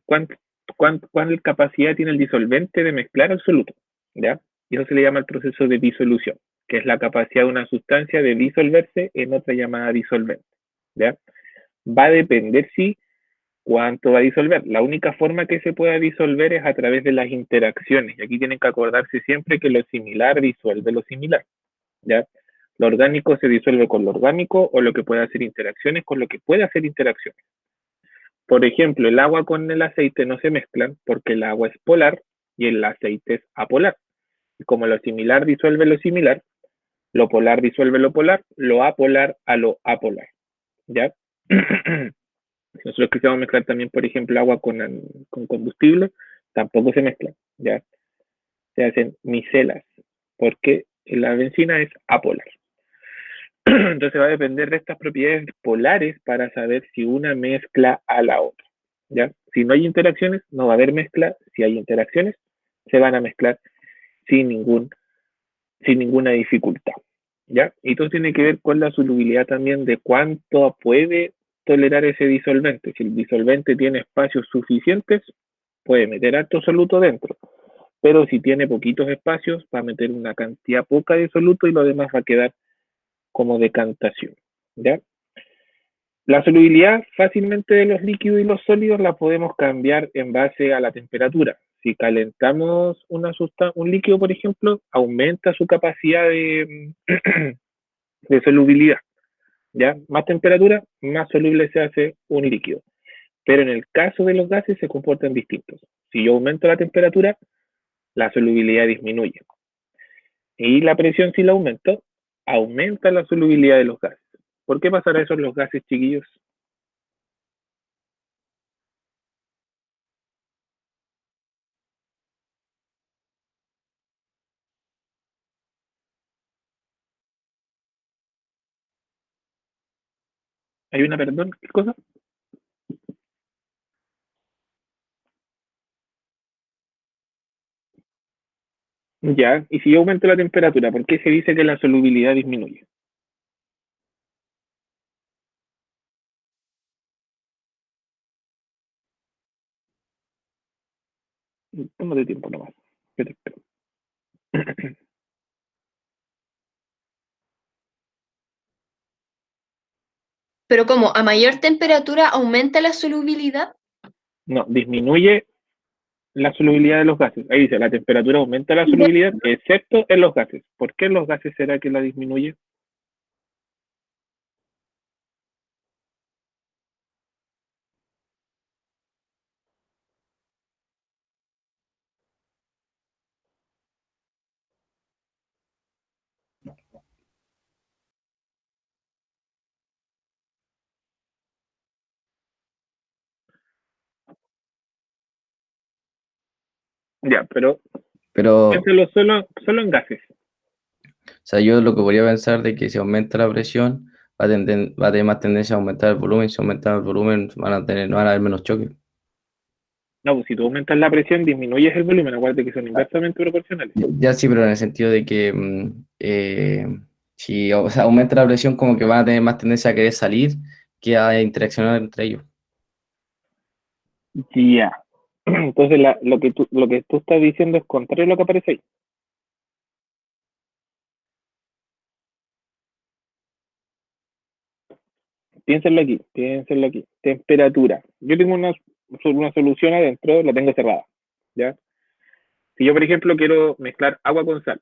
cuál capacidad tiene el disolvente de mezclar al soluto, ¿ya? Y eso se le llama el proceso de disolución, que es la capacidad de una sustancia de disolverse en otra llamada disolvente, ¿ya? Va a depender si cuánto va a disolver. La única forma que se pueda disolver es a través de las interacciones. Y aquí tienen que acordarse siempre que lo similar disuelve lo similar, ¿ya? Lo orgánico se disuelve con lo orgánico, o lo que puede hacer interacciones con lo que puede hacer interacciones. Por ejemplo, el agua con el aceite no se mezclan porque el agua es polar y el aceite es apolar. Y como lo similar disuelve lo similar, lo polar disuelve lo apolar a lo apolar, ¿ya? Si nosotros quisiéramos mezclar también, por ejemplo, agua con combustible, tampoco se mezclan, ¿ya? Se hacen micelas, porque la benzina es apolar. Entonces va a depender de estas propiedades polares para saber si una mezcla a la otra, ¿ya? Si no hay interacciones, no va a haber mezcla. Si hay interacciones, se van a mezclar sin ninguna dificultad, ¿ya? Y todo tiene que ver con la solubilidad también de cuánto puede tolerar ese disolvente. Si el disolvente tiene espacios suficientes, puede meter alto soluto dentro, pero si tiene poquitos espacios, va a meter una cantidad poca de soluto y lo demás va a quedar como decantación, ¿ya? La solubilidad fácilmente de los líquidos y los sólidos la podemos cambiar en base a la temperatura. Si calentamos un líquido, por ejemplo, aumenta su capacidad de solubilidad, ¿ya? Más temperatura, más soluble se hace un líquido. Pero en el caso de los gases se comportan distintos. Si yo aumento la temperatura, la solubilidad disminuye. Y la presión, si la aumento, aumenta la solubilidad de los gases. ¿Por qué pasará eso en los gases, chiquillos? ¿Hay una, perdón, qué cosa? Ya, y si yo aumento la temperatura, ¿por qué se dice que la solubilidad disminuye? Tómate tiempo nomás. Yo te espero. Pero como a mayor temperatura aumenta la solubilidad. No, disminuye la solubilidad de los gases. Ahí dice, la temperatura aumenta la solubilidad, excepto en los gases. ¿Por qué en los gases será que la disminuye? Ya, pero piénsalo solo en gases. O sea, yo lo que podría pensar de que si aumenta la presión, va a tener más tendencia a aumentar el volumen. Si aumenta el volumen, no van a haber menos choques. No, pues si tú aumentas la presión, disminuyes el volumen. Acuérdate que son inversamente proporcionales. Ya sí, pero en el sentido de que si aumenta la presión, como que van a tener más tendencia a querer salir que a interaccionar entre ellos. Ya. Entonces lo que tú estás diciendo es contrario a lo que aparece ahí. Piénsenlo aquí. Temperatura. Yo tengo una solución adentro, la tengo cerrada, ¿ya? Si yo, por ejemplo, quiero mezclar agua con sal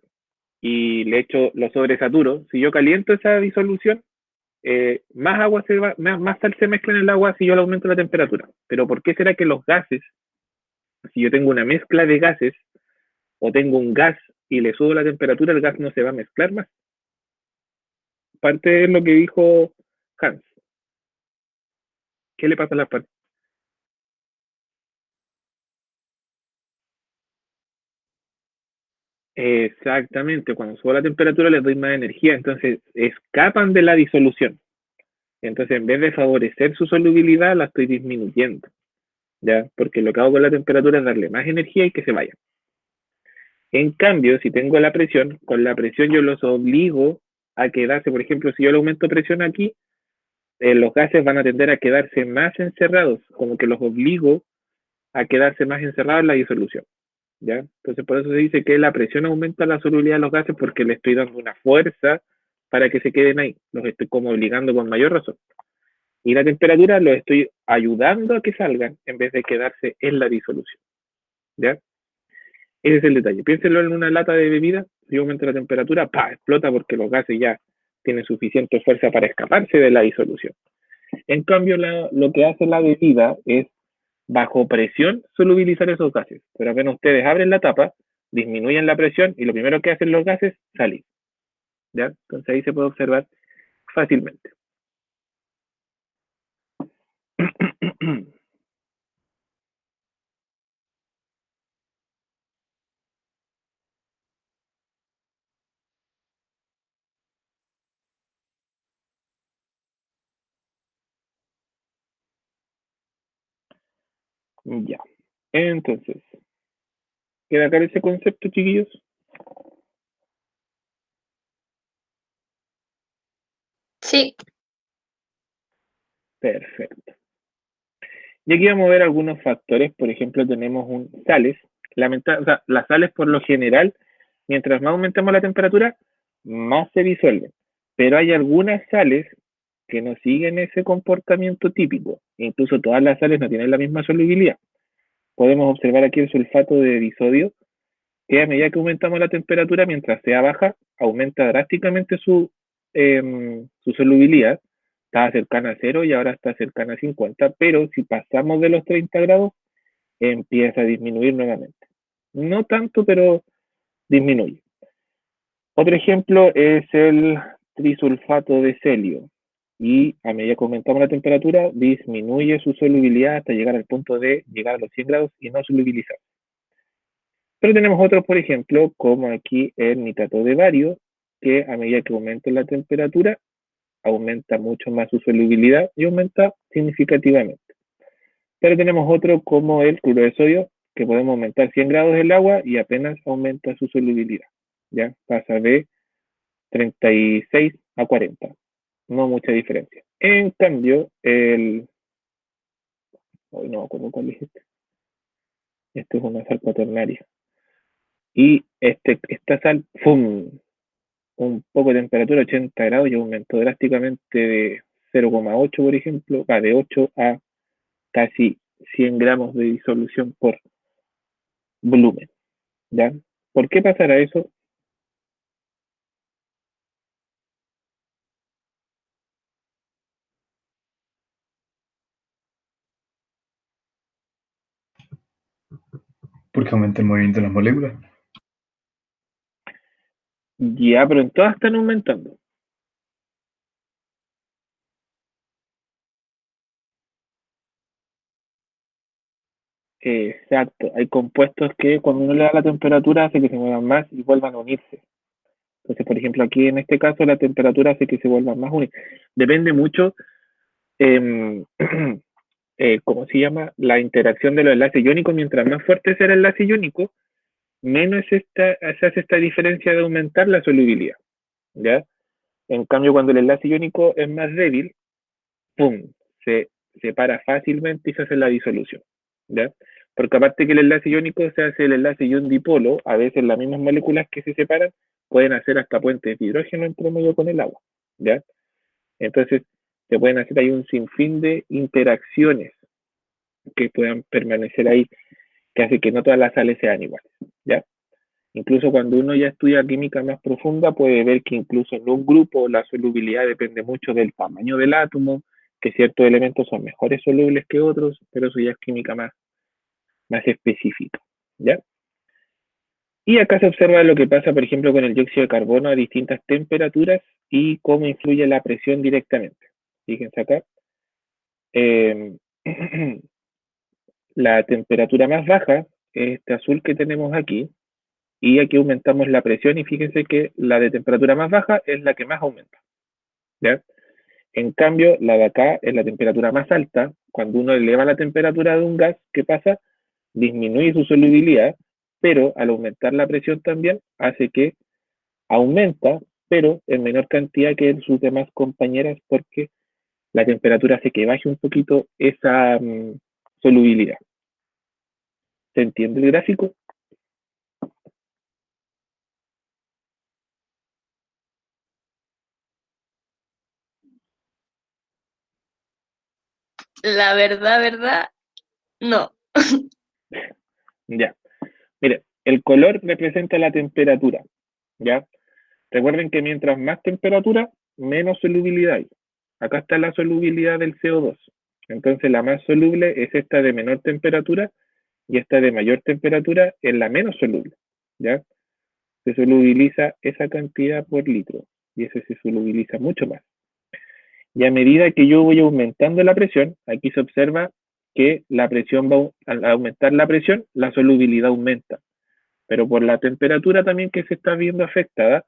y le echo lo sobresaturo, si yo caliento esa disolución, más sal se mezcla en el agua si yo le aumento la temperatura. Pero ¿por qué será que los gases, si yo tengo una mezcla de gases, o tengo un gas y le subo la temperatura, el gas no se va a mezclar más? Parte de lo que dijo Hans. ¿Qué le pasa a las partes? Exactamente, cuando subo la temperatura les doy más energía, entonces escapan de la disolución. Entonces, en vez de favorecer su solubilidad, la estoy disminuyendo, ¿ya? Porque lo que hago con la temperatura es darle más energía y que se vayan. En cambio, si tengo la presión, con la presión yo los obligo a quedarse. Por ejemplo, si yo le aumento presión aquí, los gases van a tender a quedarse más encerrados, como que los obligo a quedarse más encerrado en la disolución, ¿ya? Entonces, por eso se dice que la presión aumenta la solubilidad de los gases porque le estoy dando una fuerza para que se queden ahí. Los estoy como obligando con mayor razón. Y la temperatura los estoy ayudando a que salgan en vez de quedarse en la disolución, ¿ya? Ese es el detalle. Piénsenlo en una lata de bebida, si aumenta la temperatura, ¡pah!, explota porque los gases ya tienen suficiente fuerza para escaparse de la disolución. En cambio, lo que hace la bebida es, bajo presión, solubilizar esos gases. Pero apenas ustedes abren la tapa, disminuyen la presión y lo primero que hacen los gases, salir, ¿ya? Entonces ahí se puede observar fácilmente. Ya. Entonces, ¿queda acá ese concepto, chiquillos? Sí. Perfecto. Y aquí vamos a ver algunos factores. Por ejemplo, tenemos sales. O sea, las sales por lo general, mientras más aumentamos la temperatura, más se disuelven. Pero hay algunas sales que no siguen ese comportamiento típico. Incluso todas las sales no tienen la misma solubilidad. Podemos observar aquí el sulfato de disodio, que a medida que aumentamos la temperatura, mientras sea baja, aumenta drásticamente su solubilidad. Estaba cercana a 0 y ahora está cercana a 50, pero si pasamos de los 30 grados, empieza a disminuir nuevamente. No tanto, pero disminuye. Otro ejemplo es el trisulfato de celio. Y a medida que aumentamos la temperatura, disminuye su solubilidad hasta llegar al punto de llegar a los 100 grados y no solubilizar. Pero tenemos otros, por ejemplo, como aquí el nitrato de bario, que a medida que aumenta la temperatura, aumenta mucho más su solubilidad y aumenta significativamente. Pero tenemos otro como el cloruro de sodio, que podemos aumentar 100 grados el agua y apenas aumenta su solubilidad. ¿Ya? Pasa de 36 a 40. No mucha diferencia. En cambio, hoy no me acuerdo cuál es este. Este es una sal cuaternaria. Y esta sal, ¡fum!, un poco de temperatura, 80 grados, y aumentó drásticamente de 0,8, por ejemplo, de 8 a casi 100 gramos de disolución por volumen, ¿ya? ¿Por qué pasará eso? Porque aumenta el movimiento de las moléculas. Ya, pero en todas están aumentando. Exacto, hay compuestos que cuando uno le da la temperatura hace que se muevan más y vuelvan a unirse. Entonces, por ejemplo, aquí en este caso la temperatura hace que se vuelvan más unidos. Depende mucho, ¿cómo se llama? La interacción de los enlaces iónicos. Mientras más fuerte sea el enlace iónico, menos se hace esta diferencia de aumentar la solubilidad, ¿ya? En cambio, cuando el enlace iónico es más débil, ¡pum!, se separa fácilmente y se hace la disolución, ¿ya? Porque aparte que el enlace iónico se hace el enlace ion-dipolo, a veces las mismas moléculas que se separan pueden hacer hasta puentes de hidrógeno entre medio con el agua, ¿ya? Entonces, se pueden hacer ahí un sinfín de interacciones que puedan permanecer ahí, que hace que no todas las sales sean iguales, ¿ya? Incluso cuando uno ya estudia química más profunda, puede ver que incluso en un grupo la solubilidad depende mucho del tamaño del átomo, que ciertos elementos son mejores solubles que otros, pero eso ya es química más específica, ¿ya? Y acá se observa lo que pasa, por ejemplo, con el dióxido de carbono a distintas temperaturas y cómo influye la presión directamente. Fíjense acá. La temperatura más baja es este azul que tenemos aquí, y aquí aumentamos la presión y fíjense que la de temperatura más baja es la que más aumenta, ¿ya? En cambio, la de acá es la temperatura más alta. Cuando uno eleva la temperatura de un gas, ¿qué pasa? Disminuye su solubilidad, pero al aumentar la presión también hace que aumenta, pero en menor cantidad que en sus demás compañeras, porque la temperatura hace que baje un poquito esa solubilidad, ¿Se entiende el gráfico? La verdad, no. Ya. Mire, el color representa la temperatura, ¿ya? Recuerden que mientras más temperatura, menos solubilidad hay. Acá está la solubilidad del CO2. Entonces la más soluble es esta de menor temperatura y esta de mayor temperatura es la menos soluble, ¿ya? Se solubiliza esa cantidad por litro y ese se solubiliza mucho más. Y a medida que yo voy aumentando la presión, aquí se observa que la presión al aumentar la presión, la solubilidad aumenta. Pero por la temperatura también que se está viendo afectada,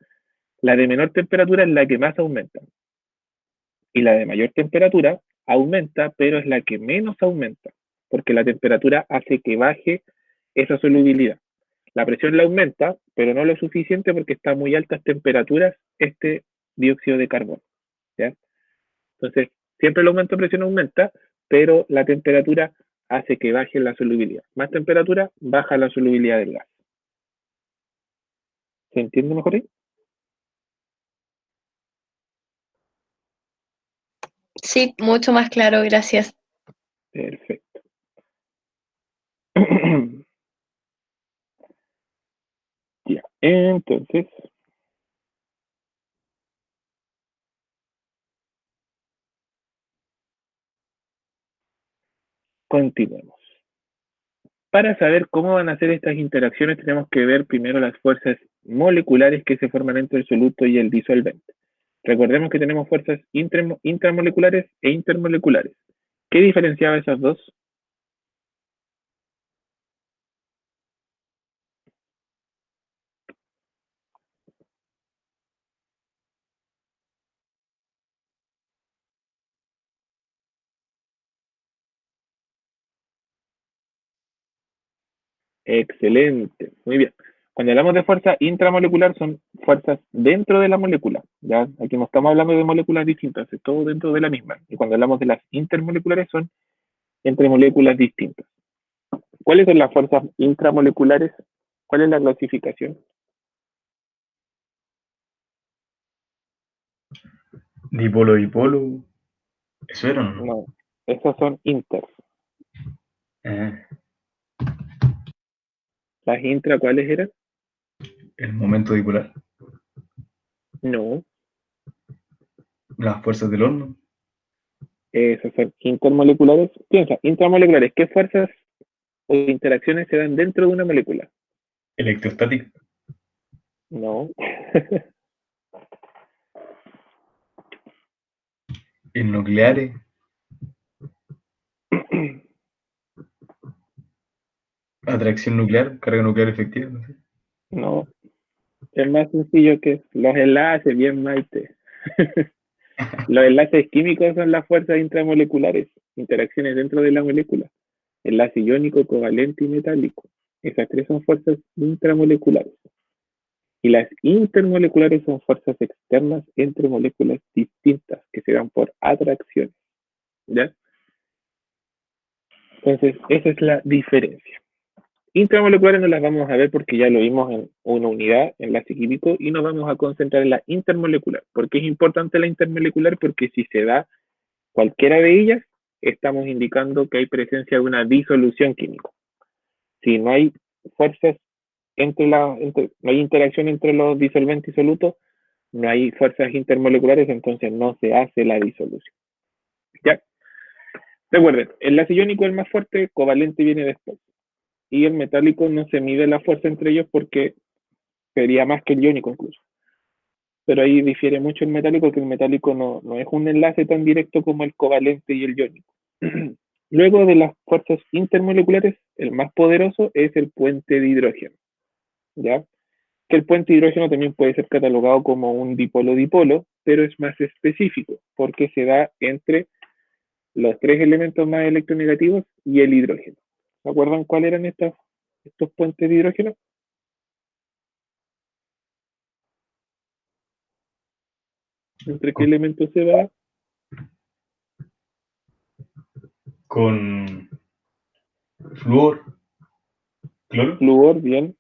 la de menor temperatura es la que más aumenta. Y la de mayor temperatura aumenta, pero es la que menos aumenta, porque la temperatura hace que baje esa solubilidad. La presión la aumenta, pero no lo suficiente porque está a muy altas temperaturas este dióxido de carbono, ¿ya? Entonces, siempre el aumento de presión aumenta, pero la temperatura hace que baje la solubilidad. Más temperatura, baja la solubilidad del gas. ¿Se entiende mejor ahí? Sí, mucho más claro, gracias. Perfecto. Ya, entonces, continuemos. Para saber cómo van a ser estas interacciones, tenemos que ver primero las fuerzas moleculares que se forman entre el soluto y el disolvente. Recordemos que tenemos fuerzas intramoleculares e intermoleculares. ¿Qué diferenciaba esas dos? Excelente, muy bien. Cuando hablamos de fuerza intramolecular son fuerzas dentro de la molécula, ¿ya? Aquí no estamos hablando de moléculas distintas, es todo dentro de la misma. Y cuando hablamos de las intermoleculares son entre moléculas distintas. ¿Cuáles son las fuerzas intramoleculares? ¿Cuál es la clasificación? Dipolo, dipolo. ¿Eso era o no? No, esas son inter. Ah, ¿Las intra cuáles eran? el momento dipolar. No, Las fuerzas del horno. esas son intermoleculares. Piensa, intramoleculares, ¿qué fuerzas o interacciones se dan dentro de una molécula? Electrostática. No. El nucleares. Atracción nuclear. Carga nuclear efectiva. No sé. No, es más sencillo que los enlaces, bien Maite. Los enlaces químicos son las fuerzas intramoleculares, interacciones dentro de la molécula. Enlace iónico, covalente y metálico. Esas tres son fuerzas intramoleculares. Y las intermoleculares son fuerzas externas entre moléculas distintas que se dan por atracción. ¿Ya? Entonces, esa es la diferencia. Intramoleculares no las vamos a ver porque ya lo vimos en una unidad, enlace químico, y nos vamos a concentrar en la intermolecular. ¿Por qué es importante la intermolecular? Porque si se da cualquiera de ellas, estamos indicando que hay presencia de una disolución química. Si no hay fuerzas no hay interacción entre los disolventes y solutos, no hay fuerzas intermoleculares, entonces no se hace la disolución. ¿Ya? Recuerden, el enlace iónico es el más fuerte, covalente viene después. Y el metálico no se mide la fuerza entre ellos porque sería más que el iónico incluso. Pero ahí difiere mucho el metálico, que el metálico no es un enlace tan directo como el covalente y el iónico. Luego de las fuerzas intermoleculares, el más poderoso es el puente de hidrógeno. ¿Ya? Que el puente de hidrógeno también puede ser catalogado como un dipolo-dipolo, pero es más específico, porque se da entre los tres elementos más electronegativos y el hidrógeno. ¿Se acuerdan cuáles eran estos puentes de hidrógeno? ¿Entre qué elementos se va? Con flúor. cloro Flúor, bien.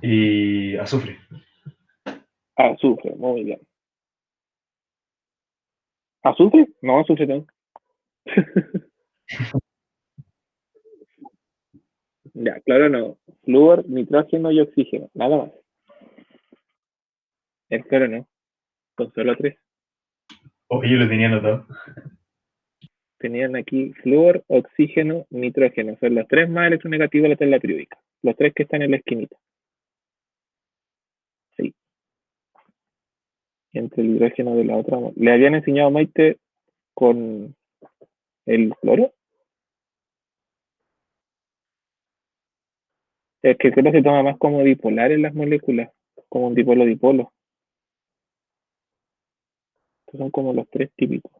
y azufre. Azufre, muy bien. ¿Azufre? No, azufre no. Ya, claro, no. Flúor, nitrógeno y oxígeno, nada más. El cloro no, con solo 3. Oh, yo lo tenía anotado. Tenían aquí flúor, oxígeno, nitrógeno. Son los 3 más electronegativos de la tabla periódica. Los 3 que están en la esquinita. Sí. Entre el hidrógeno de la otra. ¿Le habían enseñado a Maite con el cloro? Es que el cloro se toma más como dipolar en las moléculas, como un dipolo-dipolo. Estos son como los 3 típicos.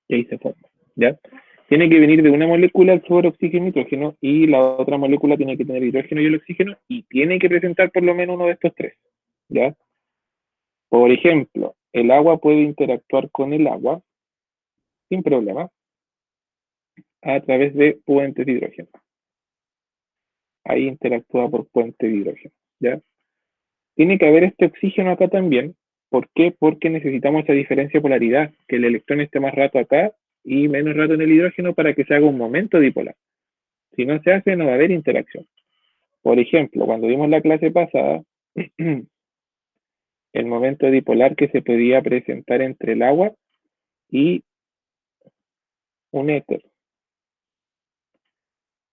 Y ahí se forma, ¿ya? Tiene que venir de una molécula el flúor, oxígeno y nitrógeno, y la otra molécula tiene que tener hidrógeno y el oxígeno, y tiene que presentar por lo menos uno de estos 3, ¿ya? Por ejemplo, el agua puede interactuar con el agua sin problema a través de puentes de hidrógeno. Ahí interactúa por puente de hidrógeno, ¿ya? Tiene que haber este oxígeno acá también. ¿Por qué? Porque necesitamos esa diferencia de polaridad, que el electrón esté más rato acá y menos rato en el hidrógeno para que se haga un momento dipolar. Si no se hace, no va a haber interacción. Por ejemplo, cuando vimos la clase pasada, el momento dipolar que se podía presentar entre el agua y un éter.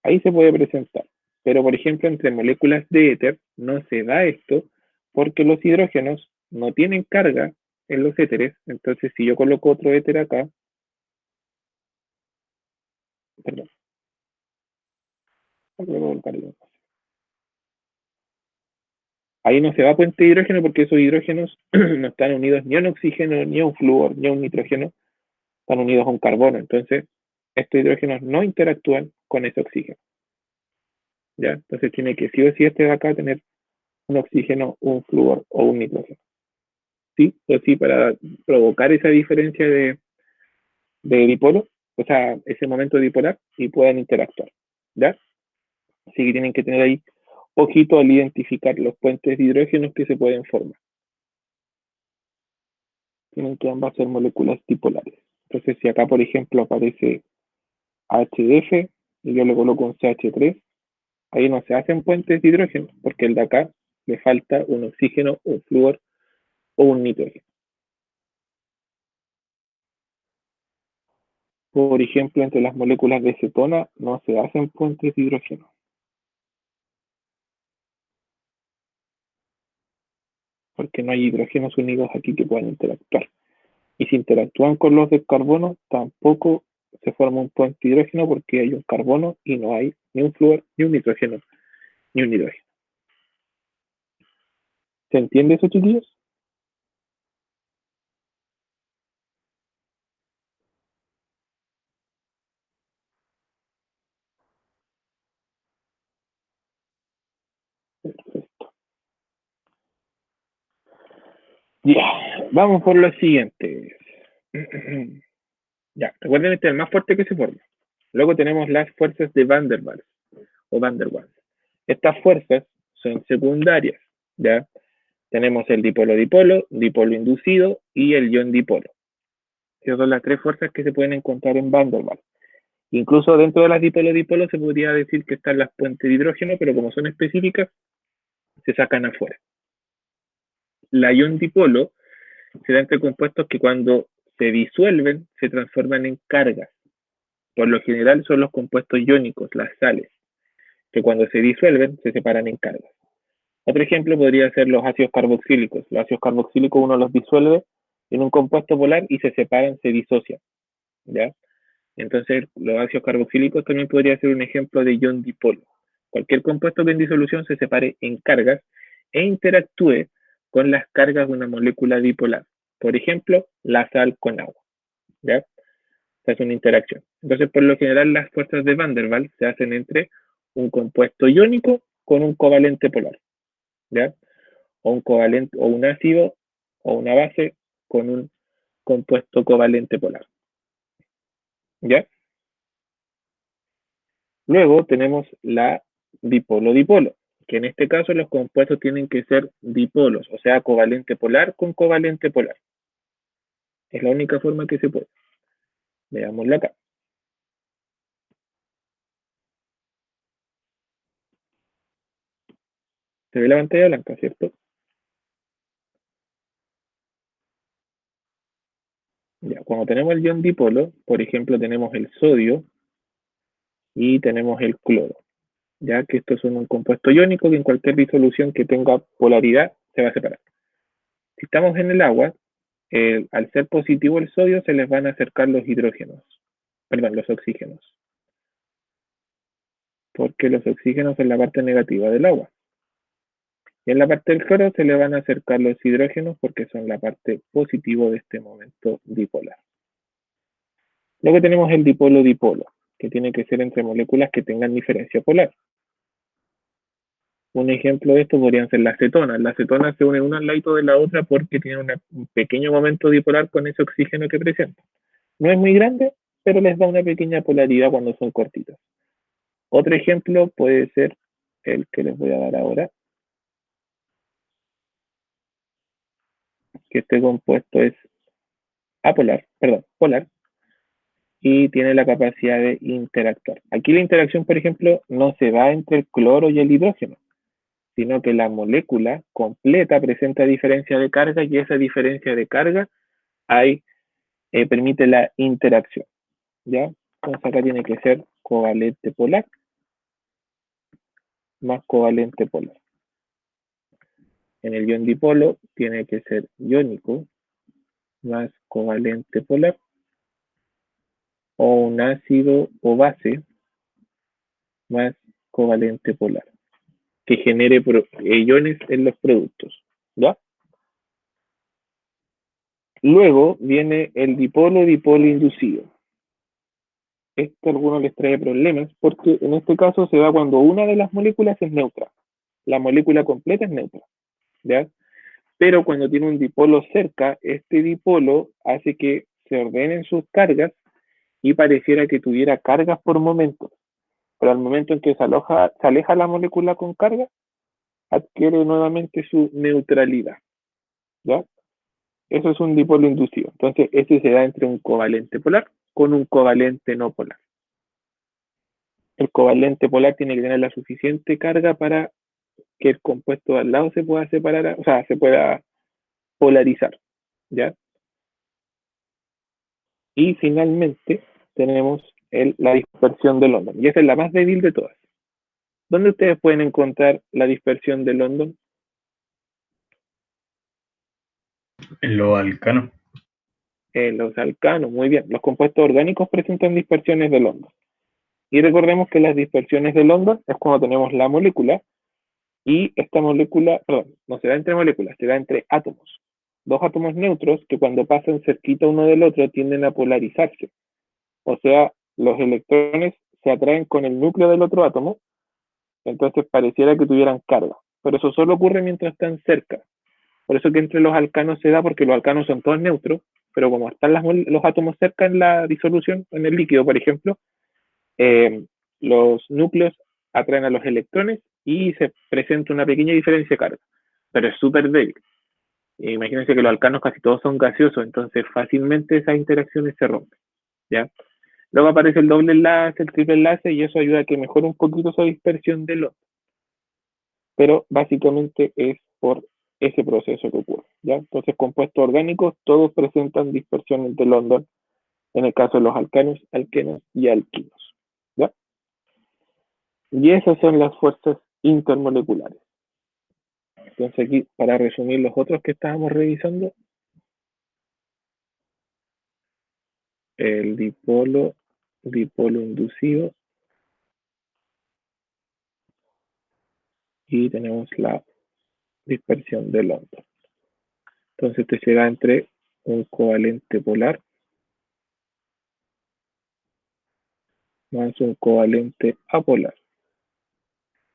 Ahí se puede presentar. Pero, por ejemplo, entre moléculas de éter no se da esto porque los hidrógenos no tienen carga en los éteres. Entonces, si yo coloco otro éter acá, perdón, ahí no se va puente de hidrógeno porque esos hidrógenos no están unidos ni a un oxígeno, ni a un flúor, ni a un nitrógeno, están unidos a un carbono. Entonces, estos hidrógenos no interactúan con ese oxígeno. ¿Ya? Entonces tiene que sí o sí este de acá tener un oxígeno, un flúor o un nitrógeno. Sí o sí, para provocar esa diferencia de dipolo, o sea, ese momento dipolar, y puedan interactuar. ¿Ya? Así que tienen que tener ahí ojito al identificar los puentes de hidrógenos que se pueden formar. Tienen que ambas ser moléculas dipolares. Entonces, si acá, por ejemplo, aparece HF y yo le coloco un CH3, ahí no se hacen puentes de hidrógeno, porque el de acá le falta un oxígeno, un flúor o un nitrógeno. Por ejemplo, entre las moléculas de cetona no se hacen puentes de hidrógeno. Porque no hay hidrógenos unidos aquí que puedan interactuar. Y si interactúan con los de carbono, tampoco se forma un puente de hidrógeno porque hay un carbono y no hay ni un flúor, ni un nitrógeno, ni un hidrógeno. ¿Se entiende eso, chiquillos? Perfecto. Ya, vamos por lo siguiente. Ya, recuerden, este es el más fuerte que se forma. Luego tenemos las fuerzas de Van der Waals o Van der Waals. Estas fuerzas son secundarias, ¿ya? Tenemos el dipolo-dipolo, dipolo inducido y el ion-dipolo. Esas son las 3 fuerzas que se pueden encontrar en Van der Waals. Incluso dentro de las dipolo-dipolo se podría decir que están las puentes de hidrógeno, pero como son específicas, se sacan afuera. La ion-dipolo se da entre compuestos que cuando se disuelven se transforman en cargas. Por lo general son los compuestos iónicos, las sales, que cuando se disuelven se separan en cargas. Otro ejemplo podría ser los ácidos carboxílicos. Los ácidos carboxílicos uno los disuelve en un compuesto polar y se separan, se disocian, ¿ya? Entonces, los ácidos carboxílicos también podría ser un ejemplo de ion dipolo. Cualquier compuesto que en disolución se separe en cargas e interactúe con las cargas de una molécula dipolar. Por ejemplo, la sal con agua, ¿ya? Esta es una interacción. Entonces, por lo general, las fuerzas de Van der Waals se hacen entre un compuesto iónico con un covalente polar, ¿ya? O un covalente, o un ácido, o una base con un compuesto covalente polar. ¿Ya? Luego tenemos la dipolo-dipolo, que en este caso los compuestos tienen que ser dipolos, o sea, covalente polar con covalente polar. Es la única forma que se puede. Veámoslo acá. Se ve la pantalla blanca, ¿cierto? Ya, cuando tenemos el ion dipolo, por ejemplo, tenemos el sodio y tenemos el cloro, ya que estos son un compuesto iónico que en cualquier disolución que tenga polaridad se va a separar. Si estamos en el agua, al ser positivo el sodio, se les van a acercar los hidrógenos, perdón, los oxígenos, porque los oxígenos son la parte negativa del agua. Y en la parte del cloro se le van a acercar los hidrógenos porque son la parte positiva de este momento dipolar. Luego tenemos el dipolo-dipolo, que tiene que ser entre moléculas que tengan diferencia polar. Un ejemplo de esto podrían ser las cetonas. Las cetonas se unen una al lado de la otra porque tienen un pequeño momento dipolar con ese oxígeno que presentan. No es muy grande, pero les da una pequeña polaridad cuando son cortitas. Otro ejemplo puede ser el que les voy a dar ahora, que este compuesto es polar, y tiene la capacidad de interactuar. Aquí la interacción, por ejemplo, no se da entre el cloro y el hidrógeno, sino que la molécula completa presenta diferencia de carga y esa diferencia de carga permite la interacción. ¿Ya? Entonces acá tiene que ser covalente polar más covalente polar. En el ion dipolo tiene que ser iónico más covalente polar, o un ácido o base más covalente polar, que genere iones en los productos. ¿Ya? Luego viene el dipolo-dipolo inducido. Esto a algunos les trae problemas porque en este caso se da cuando una de las moléculas es neutra. La molécula completa es neutra. ¿Ya? Pero cuando tiene un dipolo cerca, este dipolo hace que se ordenen sus cargas y pareciera que tuviera cargas por momentos. Pero al momento en que se aleja la molécula con carga, adquiere nuevamente su neutralidad. ¿Ya? Eso es un dipolo inducido. Entonces, este se da entre un covalente polar con un covalente no polar. El covalente polar tiene que tener la suficiente carga para que el compuesto de al lado se pueda separar, o sea, se pueda polarizar. ¿Ya? Y finalmente tenemos la dispersión de London. Y esa es la más débil de todas. ¿Dónde ustedes pueden encontrar la dispersión de London? En los alcanos. En los alcanos, muy bien. Los compuestos orgánicos presentan dispersiones de London. Y recordemos que las dispersiones de London es cuando tenemos la molécula y esta molécula, perdón, no se da entre moléculas, se da entre átomos. Dos átomos neutros que cuando pasan cerquita uno del otro tienden a polarizarse. O sea, los electrones se atraen con el núcleo del otro átomo, entonces pareciera que tuvieran carga. Pero eso solo ocurre mientras están cerca. Por eso que entre los alcanos se da, porque los alcanos son todos neutros, pero como están los átomos cerca en la disolución, en el líquido, por ejemplo, los núcleos atraen a los electrones y se presenta una pequeña diferencia de carga, pero es súper débil. Imagínense que los alcanos casi todos son gaseosos, entonces fácilmente esas interacciones se rompen. ¿Ya? Luego aparece el doble enlace, el triple enlace, y eso ayuda a que mejore un poquito esa dispersión de los. Pero básicamente es por ese proceso que ocurre. ¿Ya? Entonces, compuestos orgánicos, todos presentan dispersiones de London, en el caso de los alcanos, alquenos y alquinos. ¿Ya? Y esas son las fuerzas intermoleculares. Entonces aquí, para resumir los otros que estábamos revisando, el dipolo inducido, y tenemos la dispersión de London. Entonces este se da entre un covalente polar más un covalente apolar.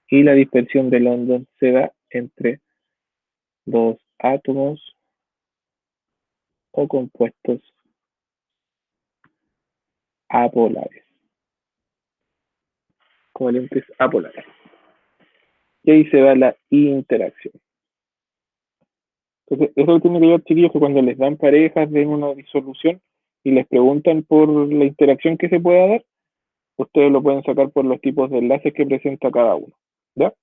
Y la dispersión de London se da entre dos átomos o compuestos apolares. covalentes apolares. Y ahí se da la interacción. Entonces, eso tiene que ver, chiquillos, que cuando les dan parejas de una disolución y les preguntan por la interacción que se pueda dar, ustedes lo pueden sacar por los tipos de enlaces que presenta cada uno. ¿Ya?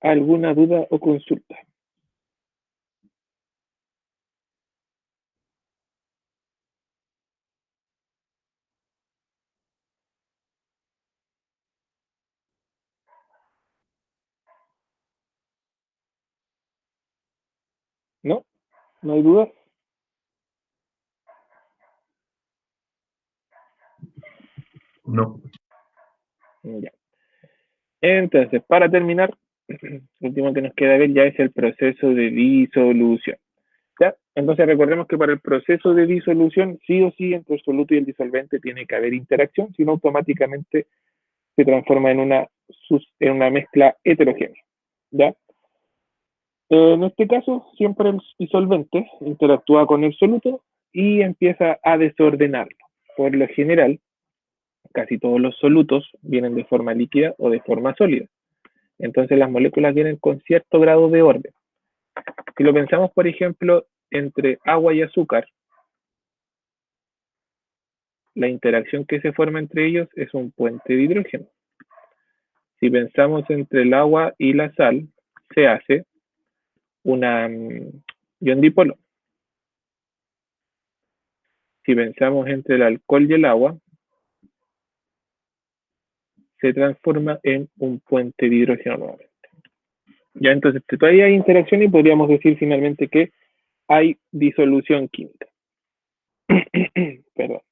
¿Alguna duda o consulta? ¿No? ¿No hay dudas? No. Ya. Entonces, para terminar, lo último que nos queda ver ya es el proceso de disolución. ¿Ya? Entonces recordemos que para el proceso de disolución, sí o sí, entre el soluto y el disolvente tiene que haber interacción, si no automáticamente se transforma en una mezcla heterogénea. ¿Ya? En este caso, siempre el disolvente interactúa con el soluto y empieza a desordenarlo. Por lo general, casi todos los solutos vienen de forma líquida o de forma sólida. Entonces las moléculas vienen con cierto grado de orden. Si lo pensamos, por ejemplo, entre agua y azúcar, la interacción que se forma entre ellos es un puente de hidrógeno. Si pensamos entre el agua y la sal, se hace una ion dipolo. Si pensamos entre el alcohol y el agua, se transforma en un puente de hidrógeno nuevamente. Ya, entonces todavía hay interacción y podríamos decir finalmente que hay disolución química. Perdón.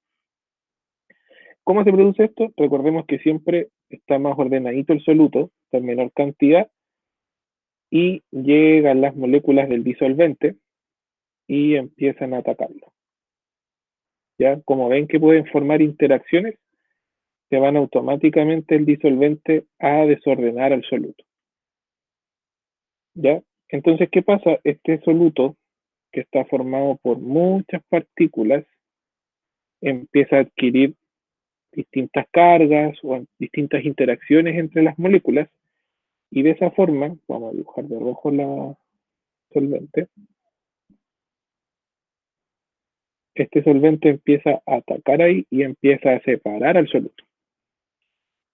¿Cómo se produce esto? Recordemos que siempre está más ordenadito el soluto, está en menor cantidad, y llegan las moléculas del disolvente y empiezan a atacarlo. ¿Ya? Como ven que pueden formar interacciones, se van automáticamente el disolvente a desordenar al soluto. ¿Ya? Entonces, ¿qué pasa? Este soluto, que está formado por muchas partículas, empieza a adquirir distintas cargas o distintas interacciones entre las moléculas, y de esa forma, vamos a dibujar de rojo la solvente, este solvente empieza a atacar ahí y empieza a separar al soluto.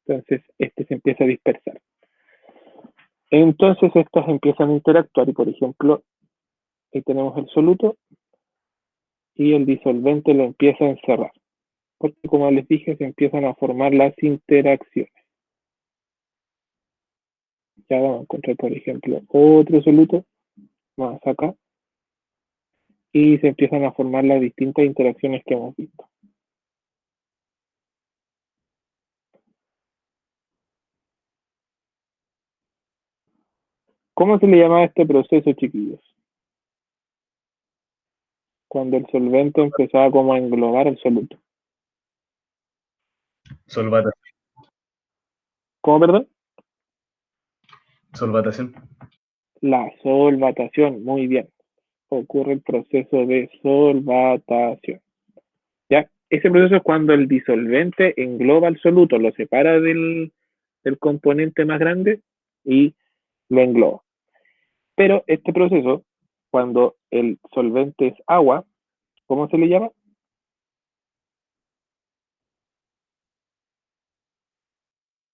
Entonces, este se empieza a dispersar. Entonces, estas empiezan a interactuar y, por ejemplo, ahí tenemos el soluto y el disolvente lo empieza a encerrar. Porque, como les dije, se empiezan a formar las interacciones. Ya vamos a encontrar, por ejemplo, otro soluto más acá. Y se empiezan a formar las distintas interacciones que hemos visto. ¿Cómo se le llama a este proceso, chiquillos? Cuando el solvente empezaba como a englobar el soluto. Solvatación. ¿Cómo, perdón? Solvatación. La solvatación, muy bien. Ocurre el proceso de solvatación. ¿Ya? Ese proceso es cuando el disolvente engloba el soluto, lo separa del componente más grande y lo engloba. Pero este proceso, cuando el solvente es agua, ¿cómo se le llama?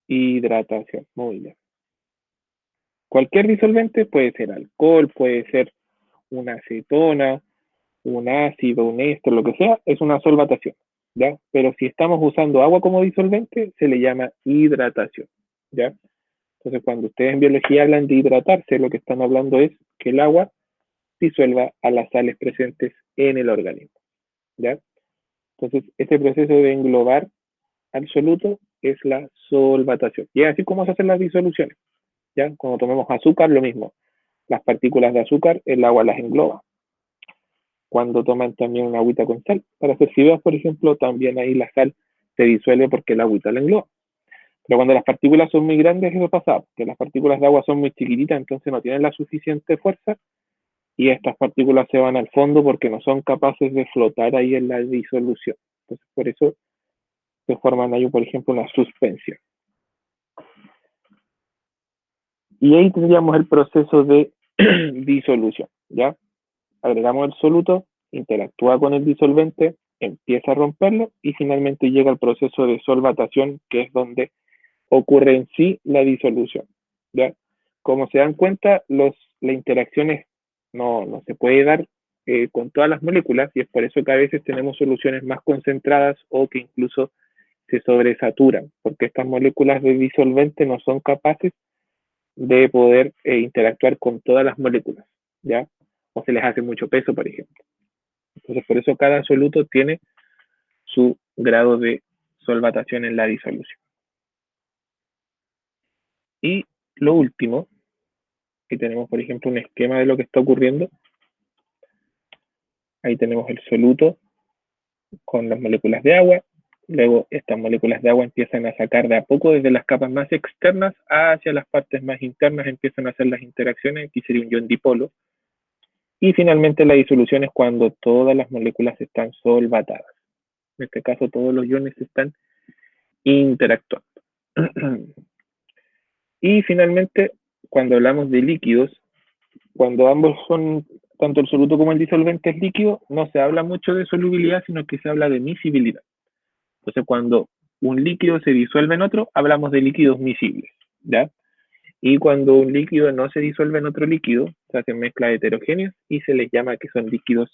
Hidratación, muy bien. Cualquier disolvente puede ser alcohol, puede ser una acetona, un ácido, un éster, lo que sea, es una solvatación, ¿ya? Pero si estamos usando agua como disolvente, se le llama hidratación, ¿ya? Entonces, cuando ustedes en biología hablan de hidratarse, lo que están hablando es que el agua disuelva a las sales presentes en el organismo, ¿ya? Entonces, este proceso de englobar al soluto es la solvatación. Y es así como se hacen las disoluciones, ¿ya? Cuando tomemos azúcar, lo mismo. Las partículas de azúcar, el agua las engloba. Cuando toman también una agüita con sal, para hacer fideos, por ejemplo, también ahí la sal se disuelve porque el agüita la engloba. Pero cuando las partículas son muy grandes, eso pasa, que las partículas de agua son muy chiquititas, entonces no tienen la suficiente fuerza, y estas partículas se van al fondo porque no son capaces de flotar ahí en la disolución. Entonces, por eso se forman ahí, por ejemplo, una suspensión. Y ahí tendríamos el proceso de disolución, ¿ya? Agregamos el soluto, interactúa con el disolvente, empieza a romperlo y finalmente llega al proceso de solvatación, que es donde ocurre en sí la disolución, ¿ya? Como se dan cuenta, las interacciones no se puede dar con todas las moléculas y es por eso que a veces tenemos soluciones más concentradas o que incluso se sobresaturan, porque estas moléculas de disolvente no son capaces de poder interactuar con todas las moléculas, ¿ya? O se les hace mucho peso, por ejemplo. Entonces, por eso cada soluto tiene su grado de solvatación en la disolución. Y lo último, que tenemos, por ejemplo, un esquema de lo que está ocurriendo. Ahí tenemos el soluto con las moléculas de agua. Luego estas moléculas de agua empiezan a sacar de a poco desde las capas más externas hacia las partes más internas, empiezan a hacer las interacciones. Aquí sería un ion dipolo. Y finalmente la disolución es cuando todas las moléculas están solvatadas. En este caso todos los iones están interactuando. Y finalmente, cuando hablamos de líquidos, cuando ambos son, tanto el soluto como el disolvente es líquido, no se habla mucho de solubilidad, sino que se habla de miscibilidad. Entonces, cuando un líquido se disuelve en otro, hablamos de líquidos miscibles, ¿ya? Y cuando un líquido no se disuelve en otro líquido, se hacen mezclas heterogéneas y se les llama que son líquidos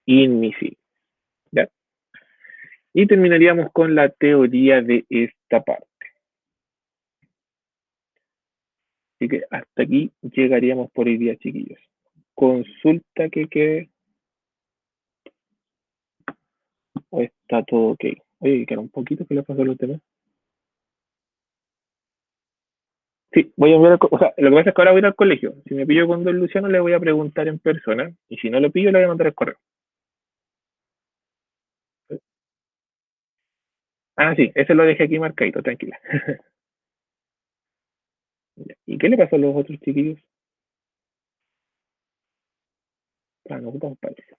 inmiscibles, ¿ya? Y terminaríamos con la teoría de esta parte. Así que hasta aquí llegaríamos por hoy día, chiquillos. Consulta que quede. ¿O está todo ok? Oye, queda un poquito, ¿qué le pasó a los demás? Sí, voy a enviar, o sea, lo que pasa es que ahora voy a ir al colegio. Si me pillo con don Luciano, le voy a preguntar en persona. Y si no lo pillo, le voy a mandar el correo. Ah, sí, ese lo dejé aquí marcadito, tranquila. ¿Y qué le pasó a los otros chiquillos? Ah, no ocupamos para eso.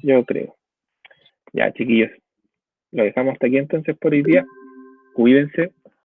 Yo creo. Ya, chiquillos. Lo dejamos hasta aquí entonces por hoy día. Cuídense.